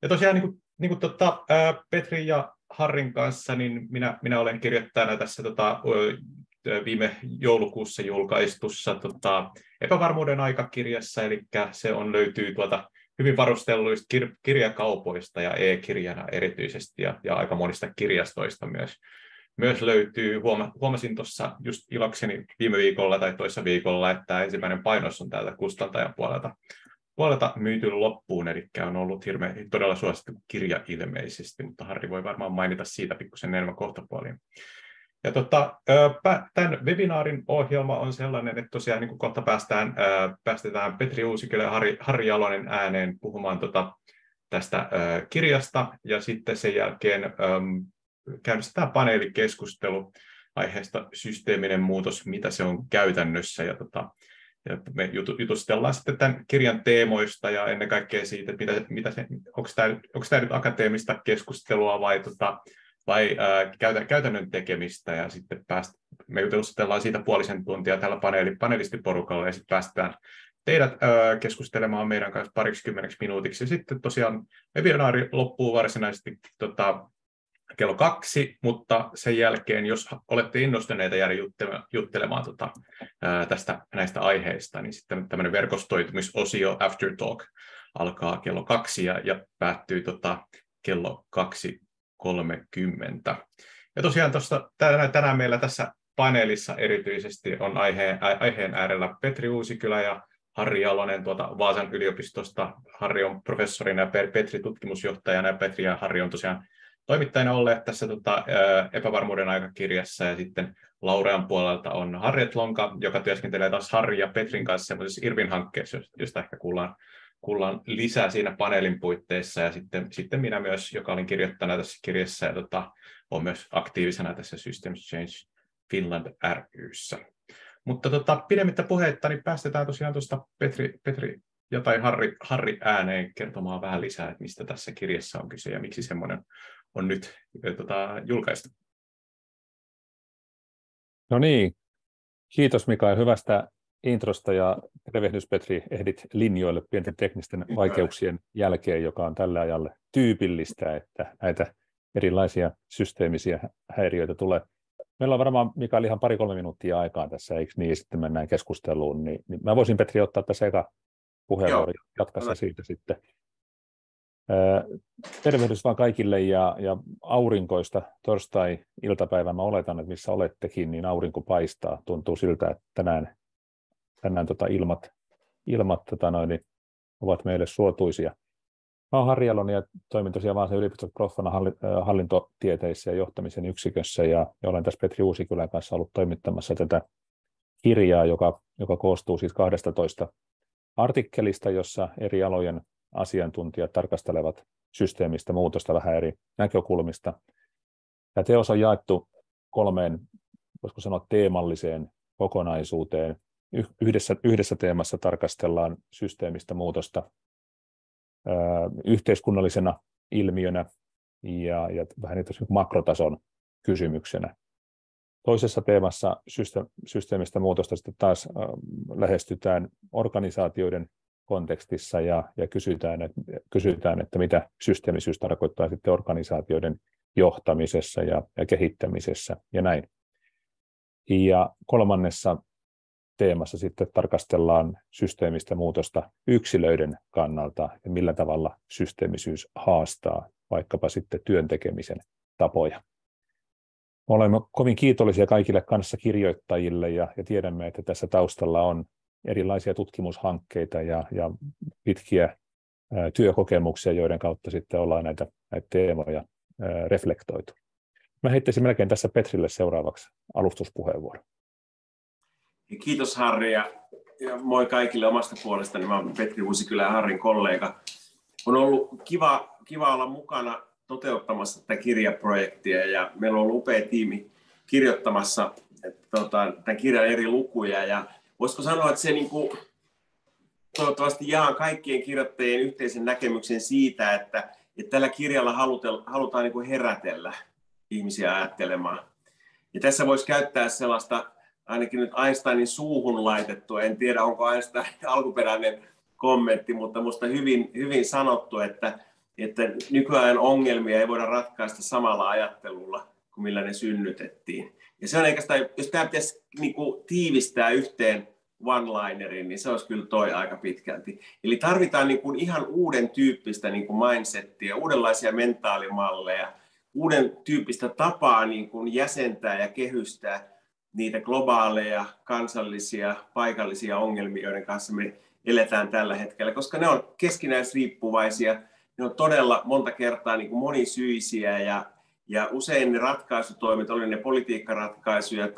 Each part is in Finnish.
Ja tosiaan Petri ja Harrin kanssa, niin minä olen kirjoittajana tässä viime joulukuussa julkaistussa epävarmuuden aikakirjassa, eli se löytyy hyvin varustelluista kirjakaupoista ja e-kirjana erityisesti ja aika monista kirjastoista myös löytyy. Huomasin tuossa just ilokseni viime viikolla tai toissa viikolla, että ensimmäinen painos on täältä kustantajan puolelta myyty loppuun, eli on ollut todella suosittu kirja ilmeisesti, mutta Harri voi varmaan mainita siitä pikkusen enemmän kohtapuoliin. Ja tämän webinaarin ohjelma on sellainen, että tosiaan niin kohta päästetään Petri Uusikylä ja Harri Jalonen ääneen puhumaan tästä kirjasta, ja sitten sen jälkeen käynnistetään paneelikeskustelu aiheesta systeeminen muutos, mitä se on käytännössä, ja me jutustellaan sitten tämän kirjan teemoista ja ennen kaikkea siitä, että onko tämä nyt akateemista keskustelua vai käytännön tekemistä, ja sitten me jutustellaan siitä puolisen tuntia tällä panelistiporukalla, ja sitten päästetään teidät keskustelemaan meidän kanssa 20 minuutiksi, ja sitten tosiaan webinaari loppuu varsinaisesti kello 2, mutta sen jälkeen, jos olette innostuneita jäädä juttelemaan näistä aiheista, niin sitten tämmöinen verkostoitumisosio Aftertalk alkaa kello 2 ja päättyy kello 2:30. Ja tosiaan tänään meillä tässä paneelissa erityisesti on aiheen äärellä Petri Uusikylä ja Harri Jalonen Vaasan yliopistosta. Harri on professorina ja Petri tutkimusjohtajana, ja Petri ja Harri on tosiaan toimittajina olleet tässä epävarmuuden aikakirjassa, ja sitten Laurean puolelta on Harriet Lonka, joka työskentelee taas Harri ja Petrin kanssa semmoisessa IRVIN-hankkeessa, josta ehkä kuullaan lisää siinä paneelin puitteissa, ja sitten minä myös, joka olin kirjoittajana tässä kirjassa, ja olen myös aktiivisena tässä Systems Change Finland ry:ssä. Mutta pidemmittä puheitta, niin päästetään tosiaan tuosta Petri tai Harri ääneen kertomaan vähän lisää, että mistä tässä kirjassa on kyse ja miksi semmoinen on nyt julkaistu. No niin, kiitos Mikael hyvästä introsta, ja tervehdys Petri, ehdit linjoille pienten teknisten vaikeuksien jälkeen, joka on tällä ajalle tyypillistä, että näitä erilaisia systeemisiä häiriöitä tulee. Meillä on varmaan, Mikael, ihan 2-3 minuuttia aikaa tässä, eikö niin, sitten mennään keskusteluun, niin mä voisin Petri ottaa tässä eka puheenvuoro, jatkassa siitä sitten. Tervehdys vaan kaikille ja aurinkoista torstai-iltapäivää. Mä oletan, että missä olettekin, niin aurinko paistaa. Tuntuu siltä, että tänään ilmat ovat meille suotuisia. Mä oon Harri Jalonen ja toimin tosiaan Vaasan yliopiston proffana hallintotieteissä ja johtamisen yksikössä, ja olen tässä Petri Uusikylän kanssa ollut toimittamassa tätä kirjaa, joka koostuu siis 12 artikkelista, jossa eri alojen asiantuntijat tarkastelevat systeemistä muutosta vähän eri näkökulmista. Tämä teos on jaettu 3, voisiko sanoa, teemalliseen kokonaisuuteen. Yhdessä teemassa tarkastellaan systeemistä muutosta yhteiskunnallisena ilmiönä ja vähän niin makrotason kysymyksenä. Toisessa teemassa systeemistä muutosta sitten taas lähestytään organisaatioiden kontekstissa ja kysytään, että mitä systeemisyys tarkoittaa sitten organisaatioiden johtamisessa ja kehittämisessä ja näin. Ja kolmannessa teemassa sitten tarkastellaan systeemistä muutosta yksilöiden kannalta ja millä tavalla systeemisyys haastaa vaikkapa sitten työn tekemisen tapoja. Olemme kovin kiitollisia kaikille kanssakirjoittajille ja tiedämme, että tässä taustalla on erilaisia tutkimushankkeita ja pitkiä työkokemuksia, joiden kautta sitten ollaan näitä teemoja reflektoitu. Mä heittäisin melkein tässä Petrille seuraavaksi alustuspuheenvuoro. Kiitos Harri ja moi kaikille omasta puolestani. Mä olen Petri Uusikylä ja Harrin kollega. On ollut kiva olla mukana toteuttamassa tätä kirjaprojektia ja meillä on ollut upea tiimi kirjoittamassa tämän kirjan eri lukuja. Ja voisiko sanoa, että se toivottavasti jaa kaikkien kirjoittajien yhteisen näkemyksen siitä, että tällä kirjalla halutaan herätellä ihmisiä ajattelemaan. Ja tässä voisi käyttää sellaista ainakin nyt Einsteinin suuhun laitettua, en tiedä onko Einsteinin alkuperäinen kommentti, mutta minusta hyvin sanottu, että että nykyajan ongelmia ei voida ratkaista samalla ajattelulla kuin millä ne synnytettiin. Ja se on oikeastaan, jos tämä pitäisi niin kuin tiivistää yhteen one-linerin, niin se olisi kyllä toi aika pitkälti. Eli tarvitaan niin kuin ihan uuden tyyppistä niin kuin mindsettiä, uudenlaisia mentaalimalleja, uuden tyyppistä tapaa niin kuin jäsentää ja kehystää niitä globaaleja, kansallisia, paikallisia ongelmia, joiden kanssa me eletään tällä hetkellä, koska ne on keskinäisriippuvaisia, ne on todella monta kertaa niin kuin monisyisiä ja usein ne ratkaisutoimet, oli ne politiikkaratkaisuja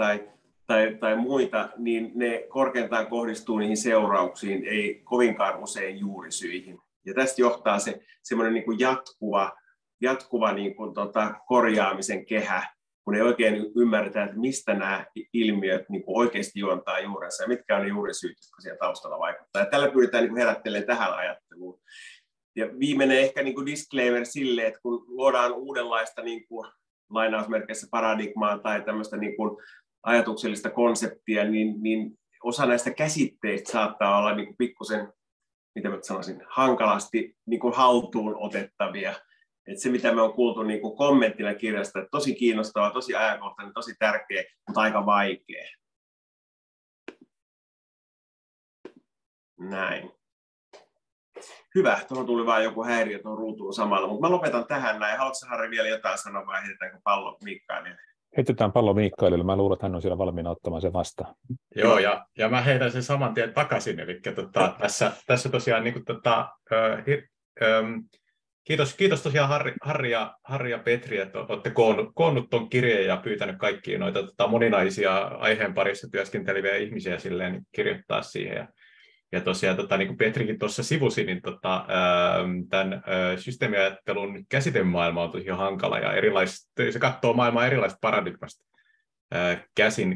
tai muita, niin ne korkeintaan kohdistuu niihin seurauksiin, ei kovinkaan usein juurisyihin. Ja tästä johtaa se semmoinen niin kuin jatkuva niin kuin korjaamisen kehä, kun ei oikein ymmärretä, että mistä nämä ilmiöt niin kuin oikeasti juontaa juurensa ja mitkä on ne juurisyyt, jotka siellä taustalla vaikuttaa. Ja tällä pyritään niin kuin herättelemään tähän ajatteluun. Ja viimeinen ehkä niin kuin disclaimer sille, että kun luodaan uudenlaista niin kuin lainausmerkeissä paradigmaa tai tämmöistä niin kuin ajatuksellista konseptia, niin osa näistä käsitteistä saattaa olla niin kuin pikkusen, mitä mä sanoisin, hankalasti niin kuin haltuun otettavia. Että se, mitä me on kuultu niin kuin kommenttina kirjasta, että tosi kiinnostavaa, tosi ajankohtainen, tosi tärkeä, mutta aika vaikea. Näin. Hyvä, tuohon tuli vain joku häiriö tuohon ruutuun samalla, mutta mä lopetan tähän näin. Haluatko Harri vielä jotain sanoa vai heitetäänkö pallo Mikaelille? Heitetään pallo Mikaelille. Mä luulen, että hän on siellä valmiina ottamaan sen vastaan. Joo, ja mä heitän sen saman tien takaisin. Eli tässä tosiaan niin kuin, kiitos tosiaan Harri ja Petri, että olette koonnut tuon kirjeen ja pyytänyt kaikkia noita moninaisia aiheen parissa työskenteleviä ihmisiä silleen kirjoittaa siihen. Ja tosiaan, niin kuin Petrikin tuossa sivusi, niin tämän systeemiajattelun käsitemaailma on tosi hankala ja se katsoo maailmaa erilaisista paradigmasta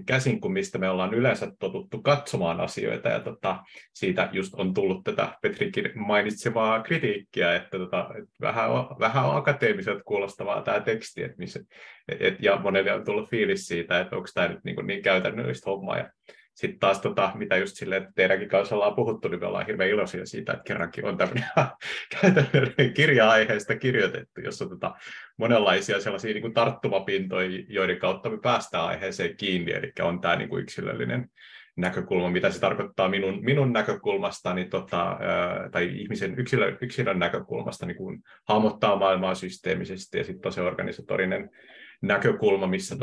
käsin kuin mistä me ollaan yleensä totuttu katsomaan asioita. Ja siitä just on tullut tätä Petrikin mainitsevaa kritiikkiä, että vähän on akateemiselta kuulostavaa tämä teksti, ja monelle on tullut fiilis siitä, että onko tämä nyt niin käytännöllistä hommaa. Ja sitten taas, mitä just silleen, että teidänkin kanssa ollaan puhuttu, niin me ollaan hirveän iloisia siitä, että kerrankin on tämmöinen käytännöllinen kirja-aiheesta kirjoitettu, jossa on monenlaisia sellaisia niin kuin tarttumapintoja, joiden kautta me päästään aiheeseen kiinni, eli on tämä niin kuin yksilöllinen näkökulma, mitä se tarkoittaa minun näkökulmastani, tai ihmisen yksilön näkökulmasta, niin kuin hahmottaa maailmaa systeemisesti, ja sitten on se organisatorinen näkökulma, missä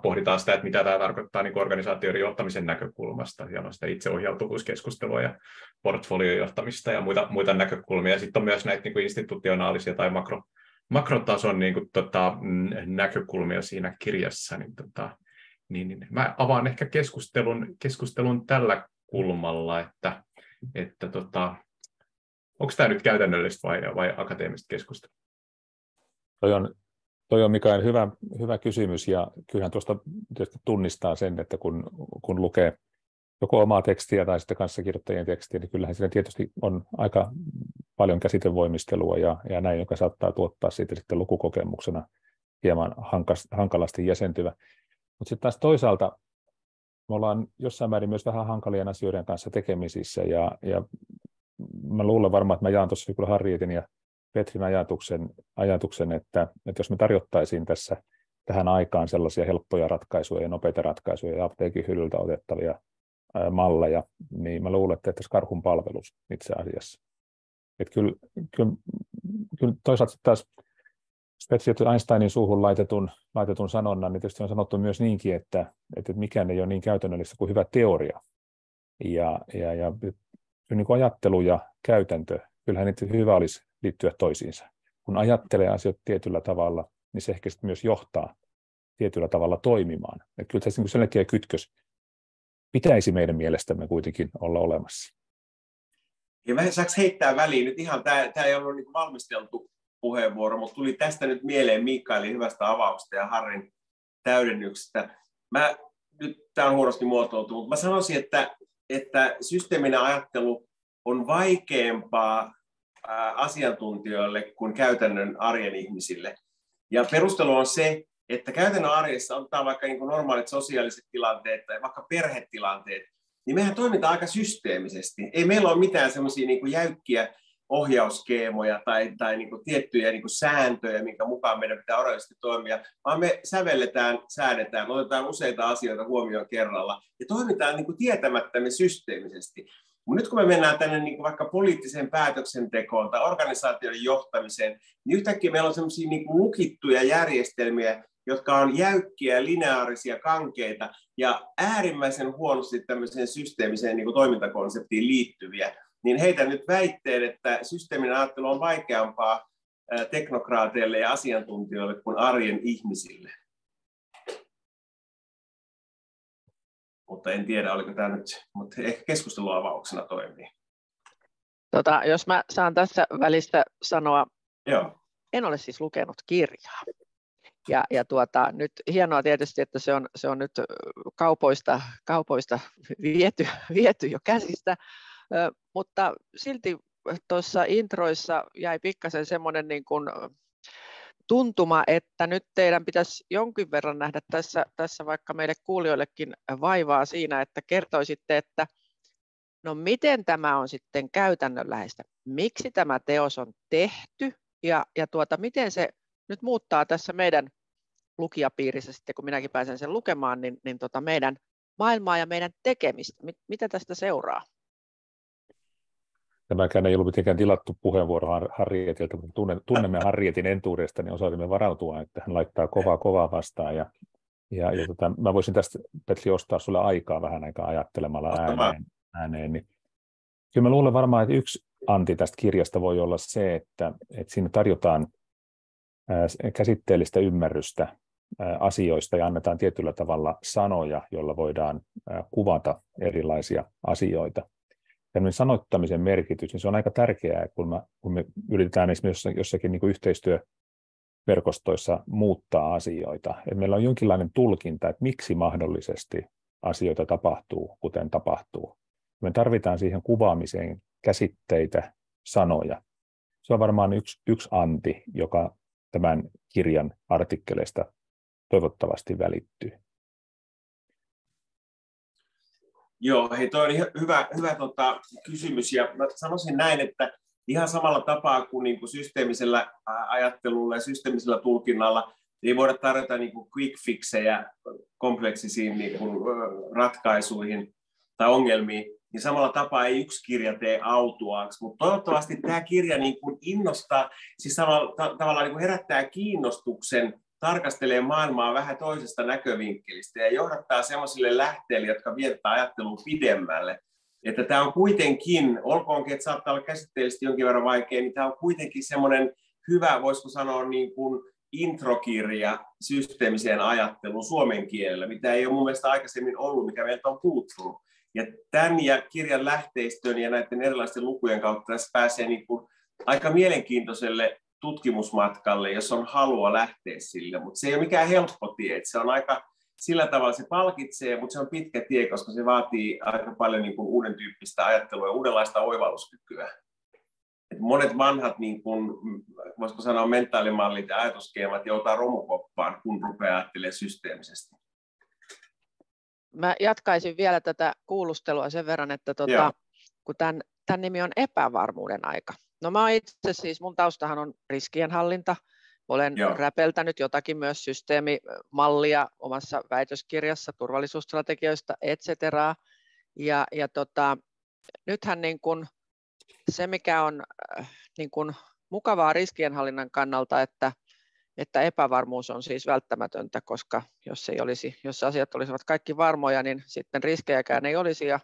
pohditaan sitä, että mitä tämä tarkoittaa niin organisaatioiden johtamisen näkökulmasta. Siellä on sitä itseohjautuvuuskeskustelua ja portfoliojohtamista ja muita näkökulmia. Sitten on myös näitä niin kuin institutionaalisia tai makrotason niin kuin, näkökulmia siinä kirjassa. Niin mä avaan ehkä keskustelun tällä kulmalla, että onko tämä nyt käytännöllistä vai akateemista keskustelua? Toi on Mikael hyvä kysymys, ja kyllähän tuosta tietysti tunnistaa sen, että kun lukee joko omaa tekstiä tai sitten kanssakirjoittajien tekstiä, niin kyllähän siinä tietysti on aika paljon käsitevoimistelua ja näin, joka saattaa tuottaa siitä sitten lukukokemuksena hieman hankalasti jäsentyvä. Mutta sitten taas toisaalta me ollaan jossain määrin myös vähän hankalien asioiden kanssa tekemisissä, ja mä luulen varmaan, että mä jaan tuossa kyllä Harrietin ja Petrin ajatuksen, että jos me tarjottaisiin tähän aikaan sellaisia helppoja ratkaisuja ja nopeita ratkaisuja ja apteekin hyllyltä otettavia malleja, niin mä luulen, että tässä karhun palvelus itse asiassa. Että kyllä toisaalta taas Einsteinin suuhun laitetun sanonnan, niin tietysti on sanottu myös niinkin, että mikään ei ole niin käytännöllistä kuin hyvä teoria. Ja niin kuin ajattelu ja käytäntö, kyllähän niitä hyvä olisi liittyä toisiinsa. Kun ajattelee asioita tietyllä tavalla, niin se ehkä myös johtaa tietyllä tavalla toimimaan. Että kyllä tässä niin selkeä kytkös pitäisi meidän mielestämme kuitenkin olla olemassa. Ja vähän saaks heittää väliin, nyt ihan tämä ei ollut niin valmisteltu puheenvuoro, mutta tuli tästä nyt mieleen Mikaelin hyvästä avauksesta ja Harrin täydennyksestä. Nyt tämä on huonosti muotoiltu, mutta mä sanoisin, että systeeminen ajattelu on vaikeampaa asiantuntijoille kuin käytännön arjen ihmisille. Ja perustelu on se, että käytännön arjessa ottaa vaikka niin kuin normaalit sosiaaliset tilanteet tai vaikka perhetilanteet, niin mehän toimitaan aika systeemisesti. Ei meillä ole mitään semmoisia niin kuin jäykkiä ohjausskeemoja tai niin kuin tiettyjä niin kuin sääntöjä, minkä mukaan meidän pitää orallisesti toimia, vaan me sävelletään, säädetään, otetaan useita asioita huomioon kerralla ja toimitaan niin kuin tietämättämme systeemisesti. Mutta nyt kun me mennään tänne niin kuin vaikka poliittiseen päätöksentekoon tai organisaatioiden johtamiseen, niin yhtäkkiä meillä on sellaisia niin kuin lukittuja järjestelmiä, jotka on jäykkiä, lineaarisia, kankeita ja äärimmäisen huonosti tämmöiseen systeemiseen niin kuin toimintakonseptiin liittyviä, niin heitän nyt väitteen, että systeeminen ajattelu on vaikeampaa teknokraateille ja asiantuntijoille kuin arjen ihmisille. Mutta en tiedä, oliko tämä nyt, mutta ehkä keskusteluavauksena toimii. Jos mä saan tässä välissä sanoa, Joo. En ole siis lukenut kirjaa. Ja nyt hienoa tietysti, että se on nyt kaupoista viety jo käsistä, mutta silti tuossa introissa jäi pikkasen semmoinen niin kuin tuntuma, että nyt teidän pitäisi jonkin verran nähdä tässä vaikka meille kuulijoillekin vaivaa siinä, että kertoisitte, että no miten tämä on sitten käytännönläheistä, miksi tämä teos on tehty ja miten se nyt muuttaa tässä meidän lukijapiirissä sitten, kun minäkin pääsen sen lukemaan, niin meidän maailmaa ja meidän tekemistä. Mitä tästä seuraa? Tämäkään ei ollut mitenkään tilattu puheenvuoro Harrietilta, kun tunnemme Harrietin entuudesta, niin osaisimme varautua, että hän laittaa kovaa vastaan. Mä voisin tästä, Petri, ostaa sulle aikaa vähän aikaa ajattelemalla ääneen. Niin. Kyllä mä luulen varmaan, että yksi anti tästä kirjasta voi olla se, että siinä tarjotaan käsitteellistä ymmärrystä asioista ja annetaan tietyllä tavalla sanoja, joilla voidaan kuvata erilaisia asioita. Tällainen sanottamisen merkitys, niin se on aika tärkeää, kun me yritetään esimerkiksi jossakin niin kuin yhteistyöverkostoissa muuttaa asioita. Et meillä on jonkinlainen tulkinta, että miksi mahdollisesti asioita tapahtuu, kuten tapahtuu. Me tarvitaan siihen kuvaamiseen käsitteitä, sanoja. Se on varmaan yksi anti, joka tämän kirjan artikkeleista toivottavasti välittyy. Joo, hei, toi on hyvä kysymys, ja mä sanoisin näin, että ihan samalla tapaa kuin niinku systeemisellä ajattelulla ja systeemisellä tulkinnalla ei voida tarjota niinku quick fixejä kompleksisiin niinku ratkaisuihin tai ongelmiin, niin samalla tapaa ei yksi kirja tee autuaaksi, mutta toivottavasti tämä kirja niinku innostaa, siis tavallaan niinku herättää kiinnostuksen tarkastelee maailmaa vähän toisesta näkövinkkelistä ja johdattaa sellaisille lähteille, jotka viettää ajattelua pidemmälle. Että tämä on kuitenkin, olkoonkin, että saattaa olla käsitteellisesti jonkin verran vaikea, niin tämä on kuitenkin semmoinen hyvä, voisiko sanoa, niin kuin introkirja systeemiseen ajatteluun suomen kielellä, mitä ei ole mun mielestä aikaisemmin ollut, mikä meiltä on puuttunut. Ja tämän ja kirjan lähteistön ja näiden erilaisten lukujen kautta tässä pääsee niin kuin aika mielenkiintoiselle tutkimusmatkalle, jos on halua lähteä sille, mutta se ei ole mikään helppo tie, se on aika, sillä tavalla se palkitsee, mutta se on pitkä tie, koska se vaatii aika paljon niin kuin uuden tyyppistä ajattelua ja uudenlaista oivalluskykyä. Et monet vanhat, niin kuin, voisiko sanoa, mentaalimallit ja ajatusskeemat joutaa romukoppaan, kun rupeaa ajattelemaan systeemisesti. Mä jatkaisin vielä tätä kuulustelua sen verran, että kun tämän nimi on epävarmuuden aika. No mä itse siis, mun taustahan on riskienhallinta. Olen räpeltänyt jotakin myös systeemimallia omassa väitöskirjassa, turvallisuusstrategioista, etc. Ja nythän niin kun se, mikä on niin kun mukavaa riskienhallinnan kannalta, että epävarmuus on siis välttämätöntä, koska jos asiat olisivat kaikki varmoja, niin sitten riskejäkään ei olisi ja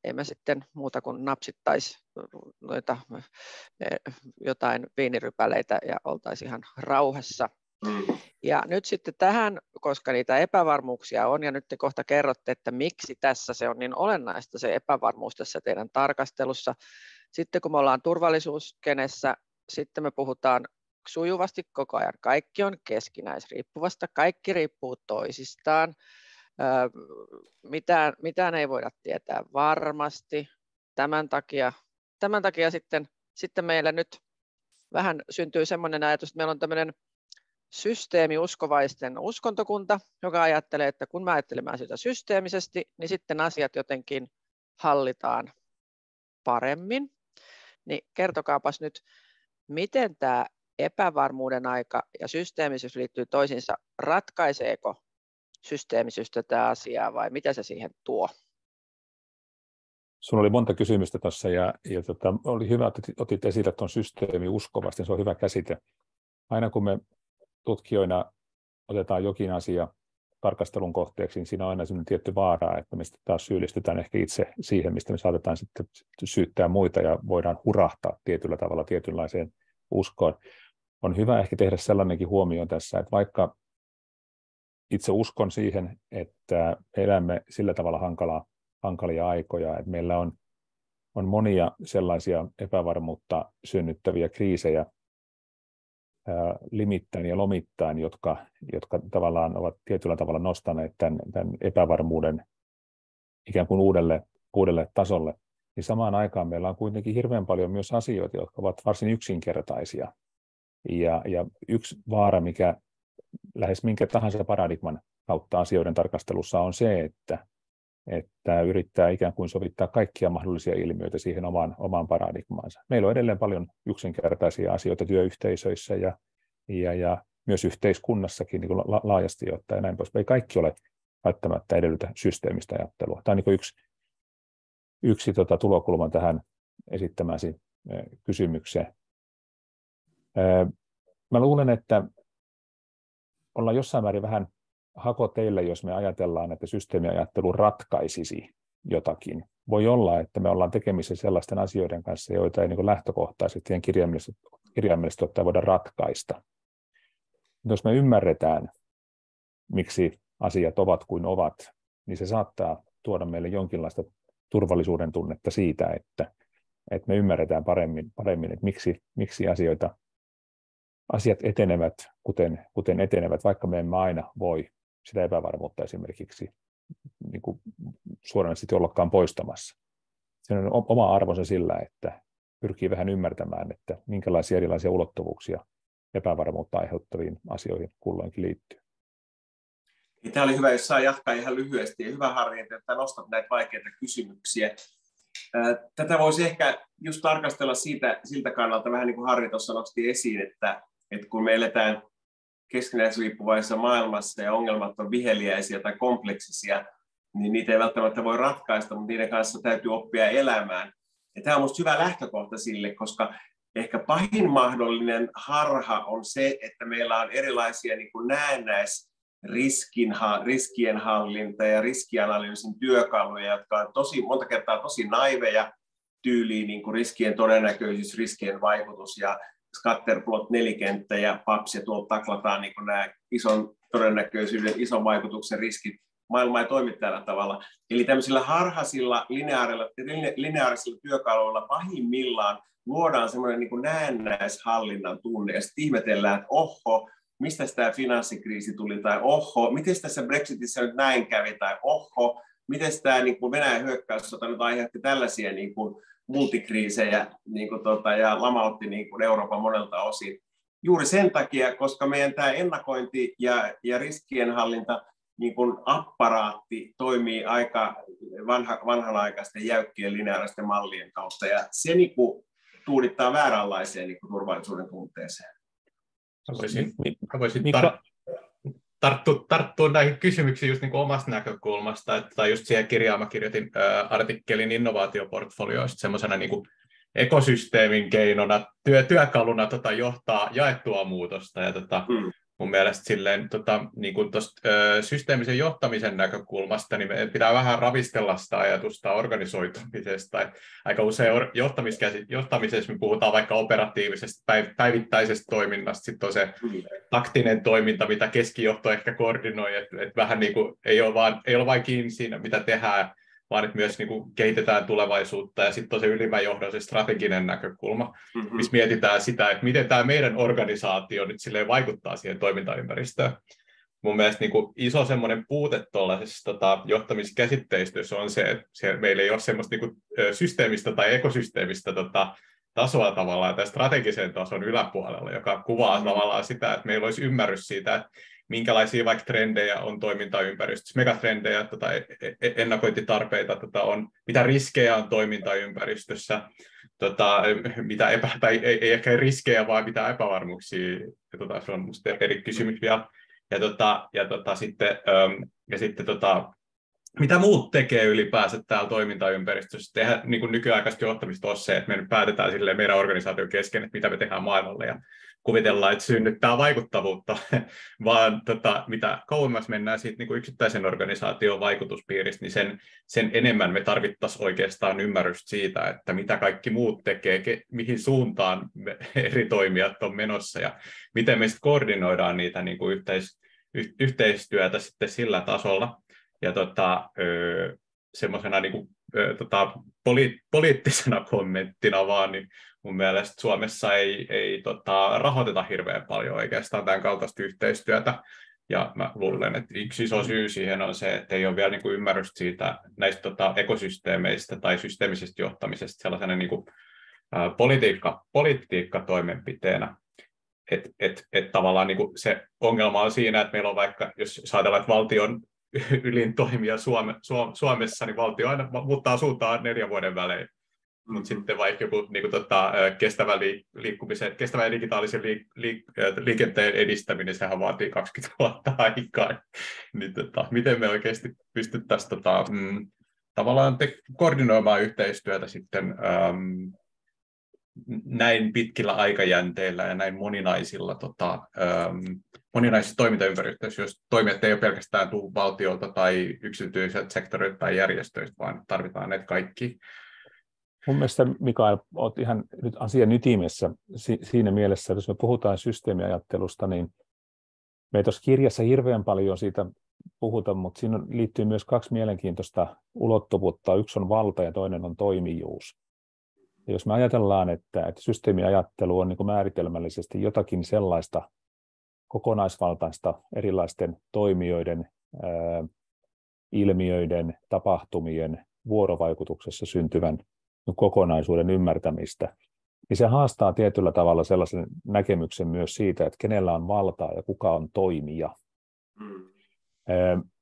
emme sitten muuta kuin napsittaisi jotain viinirypäleitä ja oltaisiin ihan rauhassa. Ja nyt sitten tähän, koska niitä epävarmuuksia on, ja nyt te kohta kerrotte, että miksi tässä se on niin olennaista se epävarmuus tässä teidän tarkastelussa. Sitten kun me ollaan turvallisuuskenessä, sitten me puhutaan sujuvasti koko ajan. Kaikki on keskinäisriippuvasta, kaikki riippuu toisistaan. Mitään ei voida tietää varmasti. Tämän takia sitten meillä nyt vähän syntyy semmoinen ajatus, että meillä on tämmöinen systeemiuskovaisten uskontokunta, joka ajattelee, että kun me ajattelemme asioita systeemisesti, niin sitten asiat jotenkin hallitaan paremmin. niin kertokaapas nyt, miten tämä epävarmuuden aika ja systeemisyys liittyy toisiinsa, ratkaiseeko systeemisyys tätä asiaa vai mitä se siihen tuo? Sinulla oli monta kysymystä tuossa ja oli hyvä, että otit esille tuon systeemiuskovasti, se on hyvä käsite. Aina kun me tutkijoina otetaan jokin asia tarkastelun kohteeksi, niin siinä on aina sellainen tietty vaara, että me taas syyllistetään ehkä itse siihen, mistä me saatetaan sitten syyttää muita ja voidaan hurahtaa tietyllä tavalla tietynlaiseen uskoon. On hyvä ehkä tehdä sellainenkin huomio tässä, että vaikka itse uskon siihen, että elämme sillä tavalla hankalia aikoja, että meillä on monia sellaisia epävarmuutta synnyttäviä kriisejä limittäin ja lomittain, jotka tavallaan ovat tietyllä tavalla nostaneet tämän epävarmuuden ikään kuin uudelle tasolle, niin samaan aikaan meillä on kuitenkin hirveän paljon myös asioita, jotka ovat varsin yksinkertaisia. Ja yksi vaara, mikä lähes minkä tahansa paradigman kautta asioiden tarkastelussa on se, että yrittää ikään kuin sovittaa kaikkia mahdollisia ilmiöitä siihen omaan paradigmaansa. Meillä on edelleen paljon yksinkertaisia asioita työyhteisöissä ja myös yhteiskunnassakin niin kuin laajasti ottaen ja näin pois. Ei kaikki ole välttämättä edellytä systeemistä ajattelua. Tämä on niin kuin yksi tulokulma tähän esittämäsi kysymykseen. Mä luulen, että ollaan jossain määrin vähän hakoteille, jos me ajatellaan, että systeemiajattelu ratkaisisi jotakin. Voi olla, että me ollaan tekemisissä sellaisten asioiden kanssa, joita ei niin lähtökohtaisesti kirjaimellisesti ottaen voida ratkaista. Jos me ymmärretään, miksi asiat ovat kuin ovat, niin se saattaa tuoda meille jonkinlaista turvallisuuden tunnetta siitä, että me ymmärretään paremmin että miksi asiat etenevät, kuten etenevät, vaikka me emme aina voi sitä epävarmuutta esimerkiksi niin kuin suoranaisesti ollakaan poistamassa. Se on oma arvonsa sillä, että pyrkii vähän ymmärtämään, että minkälaisia erilaisia ulottuvuuksia epävarmuutta aiheuttaviin asioihin kulloinkin liittyy. Tämä oli hyvä, jos saa jatkaa ihan lyhyesti. Ja hyvä, Harri, että nostat näitä vaikeita kysymyksiä. Tätä voisi ehkä just tarkastella siltä kannalta, vähän niin kuin Harri tuossa nosti esiin, että kun me eletään keskinäisriippuvaisessa maailmassa ja ongelmat on viheliäisiä tai kompleksisia, niin niitä ei välttämättä voi ratkaista, mutta niiden kanssa täytyy oppia elämään. Ja tämä on minusta hyvä lähtökohta sille, koska ehkä pahin mahdollinen harha on se, että meillä on erilaisia niin kuin riskienhallinta ja riskianalyysin työkaluja, jotka on monta kertaa tosi naiveja tyyliin, niin kuin riskien todennäköisyys, riskien vaikutus ja scatterplot nelikenttä ja PAPS, ja tuolta taklataan niin kuin nämä ison todennäköisyyden, ison vaikutuksen riskit. Maailma ei toimi tällä tavalla. Eli tämmöisillä harhaisilla lineaarisilla työkaluilla pahimmillaan luodaan semmoinen niin kuin näennäishallinnan tunne, ja sitten ihmetellään, että oho, mistä tämä finanssikriisi tuli, tai oho, miten tässä Brexitissä nyt näin kävi, tai oho, miten tämä niin kuin Venäjän hyökkäyssota nyt aiheutti tällaisia niin kuin multikriisejä niin kuin ja lamautti niin kuin Euroopan monelta osin. Juuri sen takia, koska meidän tämä ennakointi ja riskienhallinta niin kuin apparaatti toimii aika vanhanaikaisten jäykkien lineaaristen mallien kautta, ja se niin kuin tuudittaa vääränlaiseen niin kuin turvallisuuden tunteeseen. Voisin tarttua näihin kysymyksiin just niin kuin omasta näkökulmasta, tai just siihen kirjaan mä kirjoitin artikkelin innovaatioportfolioista semmoisena niin kuin ekosysteemin keinona, työkaluna johtaa jaettua muutosta, ja mun mielestä silleen, niin kuin systeemisen johtamisen näkökulmasta, niin meidän pitää vähän ravistella sitä ajatusta organisoitumisesta. Että aika usein johtamisessa me puhutaan vaikka operatiivisesta päivittäisestä toiminnasta, sitten on se taktinen toiminta, mitä keskijohto ehkä koordinoi, että vähän niin kuin ei ole vain kiinni siinä, mitä tehdään, vaan että myös niin kuin kehitetään tulevaisuutta, ja sitten on se ylimmän johdon se strateginen näkökulma, missä mietitään sitä, että miten tämä meidän organisaatio nyt silleen vaikuttaa siihen toimintaympäristöön. Mun mielestä niin kuin iso semmoinen puute tuollaisessa johtamiskäsitteistössä on se, että meillä ei ole semmoista niin kuin systeemistä tai ekosysteemistä tasoa tavallaan tai strategisen tason yläpuolella, joka kuvaa tavallaan sitä, että meillä olisi ymmärrys siitä, että minkälaisia vaikka trendejä on toimintaympäristössä, megatrendejä, ennakointitarpeita on, mitä riskejä on toimintaympäristössä, mitä tai ei ehkä riskejä, vaan mitä epävarmuuksia. Se on musta eri kysymys vielä. Sitten mitä muut tekee ylipäänsä täällä toimintaympäristössä? Tehdään niin kuin nykyaikaista johtamista on se, että me päätetään silleen meidän organisaation kesken, että mitä me tehdään maailmalle ja kuvitellaan, että synnyttää vaikuttavuutta, vaan mitä kauemmas mennään siitä niin kuin yksittäisen organisaation vaikutuspiiristä, niin sen enemmän me tarvittaisiin oikeastaan ymmärrystä siitä, että mitä kaikki muut tekee, mihin suuntaan eri toimijat on menossa ja miten me sitten koordinoidaan niitä niin kuin yhteistyötä sitten sillä tasolla. Ja semmoisena niin poliittisena kommenttina vaan, niin mun mielestä Suomessa ei rahoiteta hirveän paljon oikeastaan tämän kaltaista yhteistyötä. Ja mä luulen, että yksi iso syy siihen on se, että ei ole vielä niin kuin ymmärrystä siitä näistä ekosysteemeistä tai systeemisestä johtamisesta sellaisena niin kuin, politiikkatoimenpiteenä. Että tavallaan niin kuin se ongelma on siinä, että meillä on vaikka, jos ajatellaan, että valtion ylin toimija Suomessa, niin valtio aina muuttaa suuntaan 4 vuoden välein. Mutta sitten vaikka joku niin kestävän ja digitaalisen liikenteen edistäminen, sehän vaatii 20 vuotta aikaa. Niin, miten me oikeasti pystyttäisiin tavallaan koordinoimaan yhteistyötä sitten näin pitkillä aikajänteillä ja näin moninaisissa toimintaympäristöissä, jos toimijat ei ole pelkästään tule valtiolta tai yksityiseltä sektorilta tai järjestöistä, vaan tarvitaan ne kaikki. Mun mielestä, Mikael, olet ihan nyt asian ytimessä siinä mielessä, että jos me puhutaan systeemiajattelusta, niin me ei tuossa kirjassa hirveän paljon siitä puhuta, mutta siinä liittyy myös 2 mielenkiintoista ulottuvuutta. Yksi on valta ja toinen on toimijuus. Ja jos me ajatellaan, että systeemiajattelu on niin kuin määritelmällisesti jotakin sellaista kokonaisvaltaista erilaisten toimijoiden, ilmiöiden, tapahtumien vuorovaikutuksessa syntyvän kokonaisuuden ymmärtämistä, niin se haastaa tietyllä tavalla sellaisen näkemyksen myös siitä, että kenellä on valtaa ja kuka on toimija.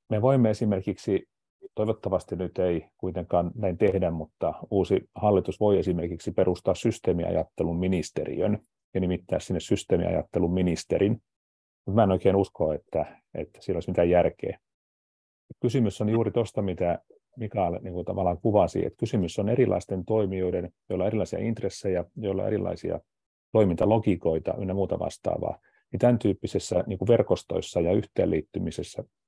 Me voimme esimerkiksi, toivottavasti nyt ei kuitenkaan näin tehdä, mutta uusi hallitus voi esimerkiksi perustaa systeemiajattelun ministeriön ja nimittää sinne systeemiajattelun ministerin. Mutta mä en oikein usko, että siinä olisi mitään järkeä. Kysymys on juuri tuosta, mitä Mikael niin kuin tavallaan kuvasi, että kysymys on erilaisten toimijoiden, joilla on erilaisia intressejä, joilla on erilaisia toimintalogiikoita ynnä muuta vastaavaa. Niin tämän tyyppisessä niin kuin verkostoissa ja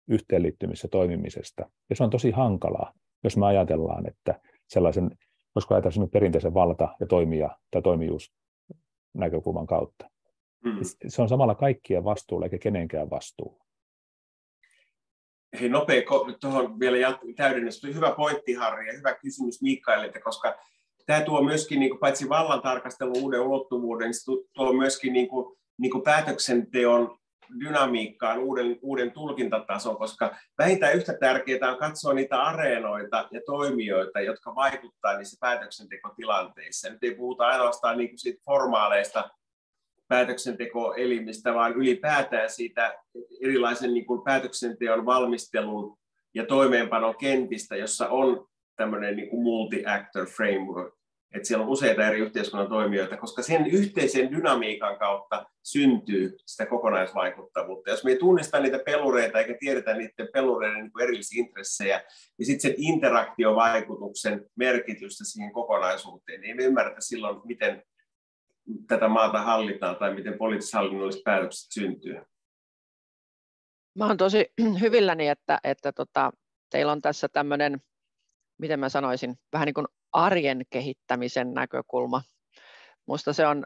yhteenliittymissä toimimisesta. Ja se on tosi hankalaa, jos me ajatellaan, että sellaisen, voisiko ajatella perinteisen valta- ja toimijuus näkökulman kautta. Se on samalla kaikkien vastuulla eikä kenenkään vastuulla. Hei, nopea tuohon vielä täydennys. Hyvä pointti, Harri, ja hyvä kysymys Mikaelilta, koska tämä tuo myöskin niin kuin, paitsi vallan tarkastelun uuden ulottuvuuden, niin se tuo myöskin niin kuin päätöksenteon dynamiikkaan uuden tulkintatason, koska vähintään yhtä tärkeää on katsoa niitä areenoita ja toimijoita, jotka vaikuttavat niissä päätöksentekotilanteissa. Nyt ei puhuta ainoastaan niin kuin siitä formaaleista päätöksentekoelimistä, vaan ylipäätään siitä erilaisen niin kuin päätöksenteon valmistelun ja toimeenpanon kentistä, jossa on tämmöinen niin kuin multi-actor framework, että siellä on useita eri yhteiskunnan toimijoita, koska sen yhteisen dynamiikan kautta syntyy sitä kokonaisvaikuttavuutta. Jos me ei tunnista niitä pelureita eikä tiedetä niiden pelureiden niin kuin erillisiä intressejä, niin sitten sen interaktiovaikutuksen merkitystä siihen kokonaisuuteen, niin me ymmärretä silloin, miten tätä maata hallitaan tai miten poliittis-hallinnolliset päätökset syntyy. Mä oon tosi hyvilläni, että teillä on tässä tämmöinen, miten mä sanoisin, vähän niin kuin arjen kehittämisen näkökulma. Musta se on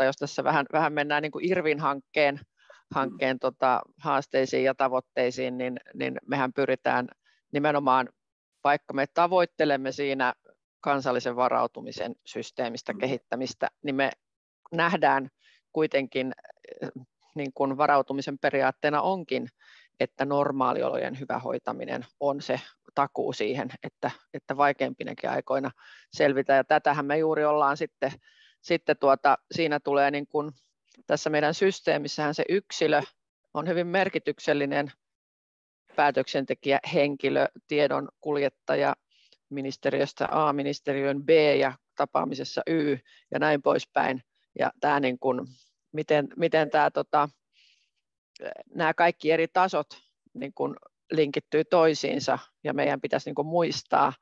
jos tässä vähän mennään niin kuin IRVin hankkeen haasteisiin ja tavoitteisiin, niin mehän pyritään nimenomaan, vaikka me tavoittelemme siinä kansallisen varautumisen systeemistä kehittämistä, niin me nähdään kuitenkin, niin kuin varautumisen periaatteena onkin, että normaaliolojen hyvä hoitaminen on se takuu siihen, että vaikeimpinakin aikoina selvitään. Ja tätähän me juuri ollaan sitten siinä tulee niin kuin tässä meidän systeemissähän se yksilö on hyvin merkityksellinen päätöksentekijä, henkilö, tiedon kuljettaja ministeriöstä A ministeriöön B ja tapaamisessa Y ja näin poispäin. Ja tämä niin kuin, miten nämä kaikki eri tasot niin kuin linkittyy toisiinsa ja meidän pitäisi niin kuin muistaa,